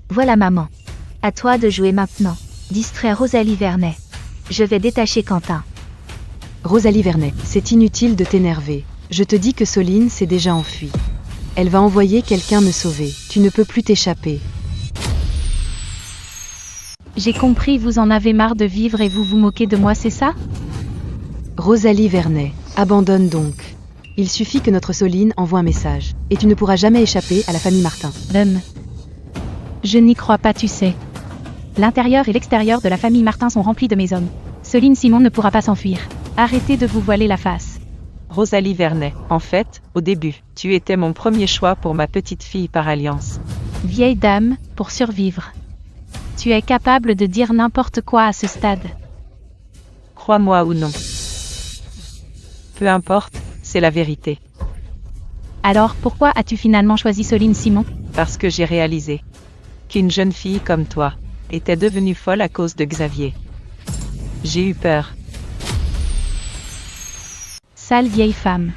Voilà maman. À toi de jouer maintenant. Distrait Rosalie Vernet. Je vais détacher Quentin. Rosalie Vernet, c'est inutile de t'énerver. Je te dis que Soline s'est déjà enfuie. Elle va envoyer quelqu'un me sauver. Tu ne peux plus t'échapper. J'ai compris, vous en avez marre de vivre et vous vous moquez de moi, c'est ça? Rosalie Vernet, abandonne donc. Il suffit que notre Soline envoie un message. Et tu ne pourras jamais échapper à la famille Martin. Je n'y crois pas, tu sais. L'intérieur et l'extérieur de la famille Martin sont remplis de mes hommes. Soline Simon ne pourra pas s'enfuir. Arrêtez de vous voiler la face. Rosalie Vernet, en fait, au début, tu étais mon premier choix pour ma petite fille par alliance. Vieille dame, pour survivre. Tu es capable de dire n'importe quoi à ce stade. Crois-moi ou non. Peu importe, c'est la vérité. Alors pourquoi as-tu finalement choisi Soline Simon? Parce que j'ai réalisé qu'une jeune fille comme toi était devenue folle à cause de Xavier. J'ai eu peur. Sale vieille femme.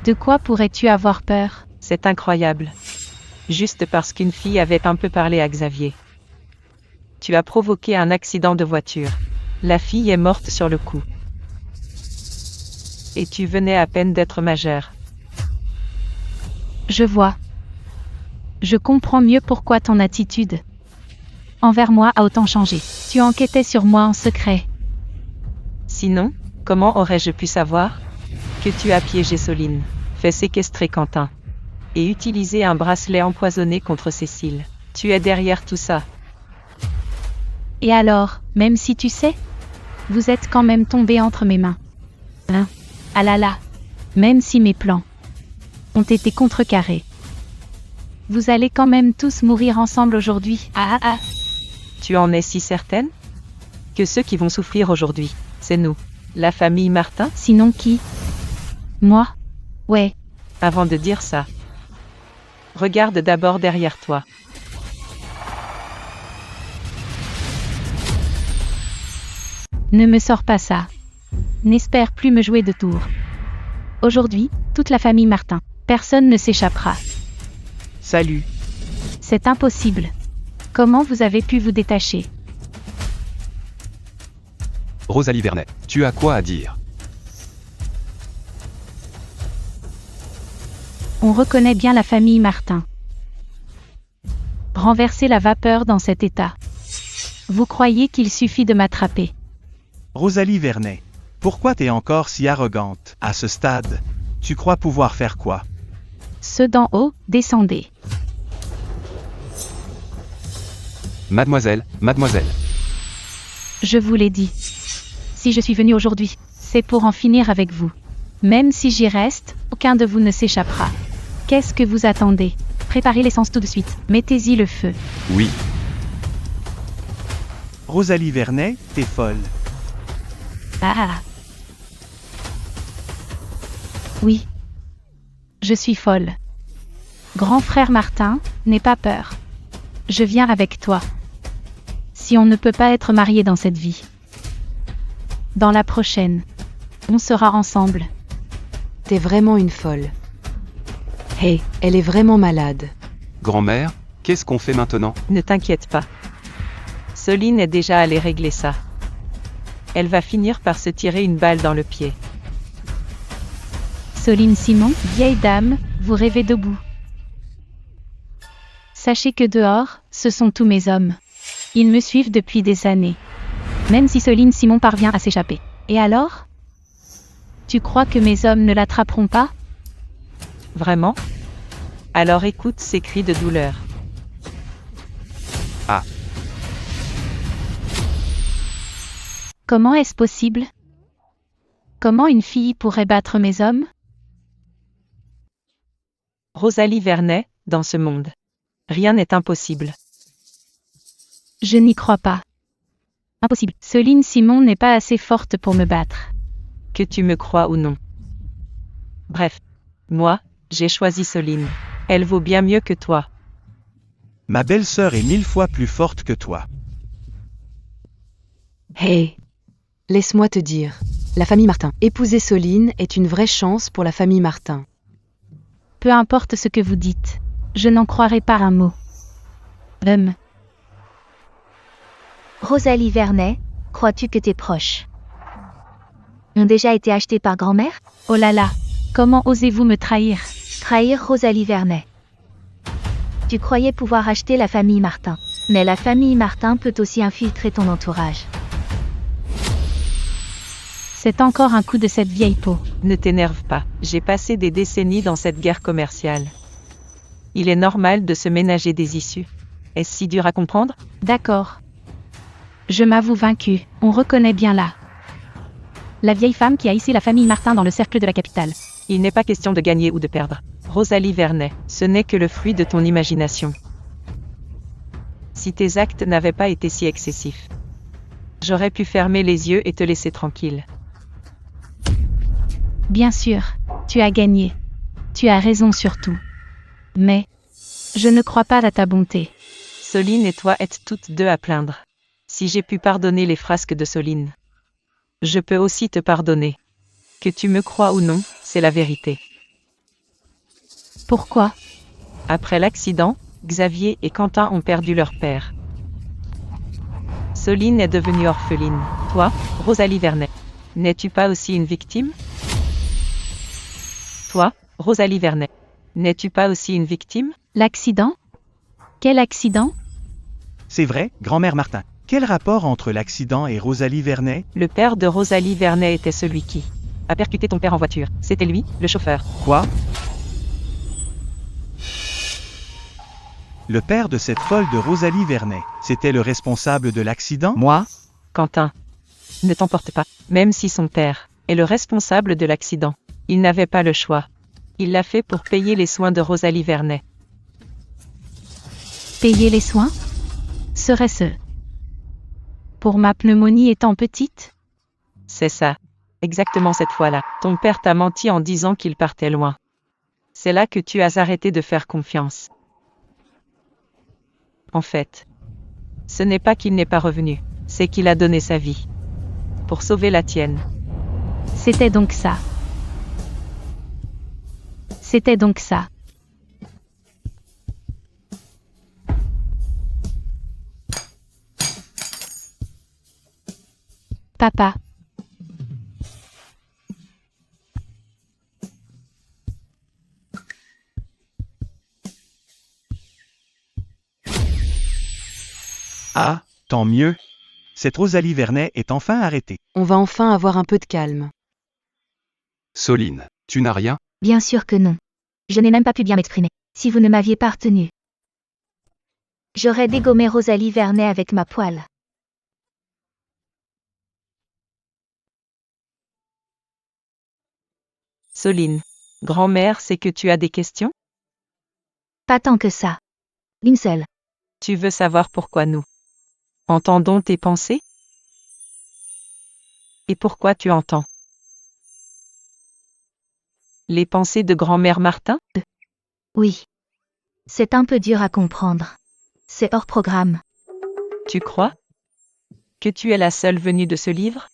De quoi pourrais-tu avoir peur? C'est incroyable. Juste parce qu'une fille avait un peu parlé à Xavier. Tu as provoqué un accident de voiture. La fille est morte sur le coup. Et tu venais à peine d'être majeure. Je vois. Je comprends mieux pourquoi ton attitude envers moi a autant changé. Tu enquêtais sur moi en secret. Sinon, comment aurais-je pu savoir que tu as piégé Soline, fait séquestrer Quentin et utilisé un bracelet empoisonné contre Cécile? Tu es derrière tout ça. Et alors, même si tu sais, vous êtes quand même tombé entre mes mains. Hein? Ah là là. Même si mes plans ont été contrecarrés. Vous allez quand même tous mourir ensemble aujourd'hui. Ah ah ah. Tu en es si certaine? Que ceux qui vont souffrir aujourd'hui, c'est nous, la famille Martin? Sinon qui? Moi? Ouais. Avant de dire ça, regarde d'abord derrière toi. Ne me sors pas ça. N'espère plus me jouer de tour. Aujourd'hui, toute la famille Martin. Personne ne s'échappera. Salut. C'est impossible. Comment vous avez pu vous détacher? Rosalie Vernet, tu as quoi à dire? On reconnaît bien la famille Martin. Renverser la vapeur dans cet état. Vous croyez qu'il suffit de m'attraper? Rosalie Vernet, pourquoi t'es encore si arrogante à ce stade? Tu crois pouvoir faire quoi? Ceux d'en haut, descendez. Mademoiselle, mademoiselle. Je vous l'ai dit. Si je suis venue aujourd'hui, c'est pour en finir avec vous. Même si j'y reste, aucun de vous ne s'échappera. Qu'est-ce que vous attendez? Préparez l'essence tout de suite. Mettez-y le feu. Oui. Rosalie Vernet, t'es folle. Ah. Oui. Je suis folle. Grand frère Martin, n'aie pas peur. Je viens avec toi. Si on ne peut pas être marié dans cette vie, dans la prochaine, on sera ensemble. T'es vraiment une folle. Hey, elle est vraiment malade. Grand-mère, qu'est-ce qu'on fait maintenant? Ne t'inquiète pas. Soline est déjà allée régler ça. Elle va finir par se tirer une balle dans le pied. Soline Simon, vieille dame, vous rêvez debout. Sachez que dehors, ce sont tous mes hommes. Ils me suivent depuis des années. Même si Soline Simon parvient à s'échapper. Et alors? Tu crois que mes hommes ne l'attraperont pas? Vraiment? Alors écoute ces cris de douleur. Ah. Comment est-ce possible? Comment une fille pourrait battre mes hommes? Rosalie Vernet, dans ce monde, rien n'est impossible. Je n'y crois pas. Impossible. Soline Simon n'est pas assez forte pour me battre. Que tu me crois ou non. Bref, moi, j'ai choisi Soline. Elle vaut bien mieux que toi. Ma belle-sœur est 1000 fois plus forte que toi. Hey, laisse-moi te dire. La famille Martin. Épouser Soline est une vraie chance pour la famille Martin. Peu importe ce que vous dites, je n'en croirai pas un mot. Rosalie Vernet, crois-tu que tes proches ont déjà été achetés par grand-mère? Oh là là, comment osez-vous me trahir? Trahir Rosalie Vernet. Tu croyais pouvoir acheter la famille Martin. Mais la famille Martin peut aussi infiltrer ton entourage. C'est encore un coup de cette vieille peau. Ne t'énerve pas, j'ai passé des décennies dans cette guerre commerciale. Il est normal de se ménager des issues. Est-ce si dur à comprendre? D'accord. Je m'avoue vaincu, on reconnaît bien là la vieille femme qui a hissé la famille Martin dans le cercle de la capitale. Il n'est pas question de gagner ou de perdre. Rosalie Vernet, ce n'est que le fruit de ton imagination. Si tes actes n'avaient pas été si excessifs, j'aurais pu fermer les yeux et te laisser tranquille. Bien sûr, tu as gagné. Tu as raison sur tout. Mais, je ne crois pas à ta bonté. Soline et toi êtes toutes deux à plaindre. Si j'ai pu pardonner les frasques de Soline, je peux aussi te pardonner. Que tu me crois ou non, c'est la vérité. Pourquoi? Après l'accident, Xavier et Quentin ont perdu leur père. Soline est devenue orpheline. Toi, Rosalie Vernet, n'es-tu pas aussi une victime? Toi, Rosalie Vernet, n'es-tu pas aussi une victime? L'accident? Quel accident? C'est vrai, grand-mère Martin. Quel rapport entre l'accident et Rosalie Vernet? Le père de Rosalie Vernet était celui qui a percuté ton père en voiture. C'était lui, le chauffeur. Quoi? Le père de cette folle de Rosalie Vernet, c'était le responsable de l'accident? Moi? Quentin, ne t'emporte pas. Même si son père est le responsable de l'accident, il n'avait pas le choix. Il l'a fait pour payer les soins de Rosalie Vernet. Payer les soins? Serait-ce pour ma pneumonie étant petite? C'est ça. Exactement cette fois-là. Ton père t'a menti en disant qu'il partait loin. C'est là que tu as arrêté de faire confiance. En fait, ce n'est pas qu'il n'est pas revenu, c'est qu'il a donné sa vie pour sauver la tienne. C'était donc ça. C'était donc ça. Papa. Ah, tant mieux. Cette Rosalie Vernet est enfin arrêtée. On va enfin avoir un peu de calme. Soline, tu n'as rien? Bien sûr que non. Je n'ai même pas pu bien m'exprimer. Si vous ne m'aviez pas retenu, j'aurais dégommé Rosalie Vernet avec ma poêle. Soline, grand-mère, c'est que tu as des questions? Pas tant que ça. Une seule. Tu veux savoir pourquoi nous entendons tes pensées? Et pourquoi tu entends les pensées de grand-mère Martin? Oui. C'est un peu dur à comprendre. C'est hors programme. Tu crois que tu es la seule venue de ce livre?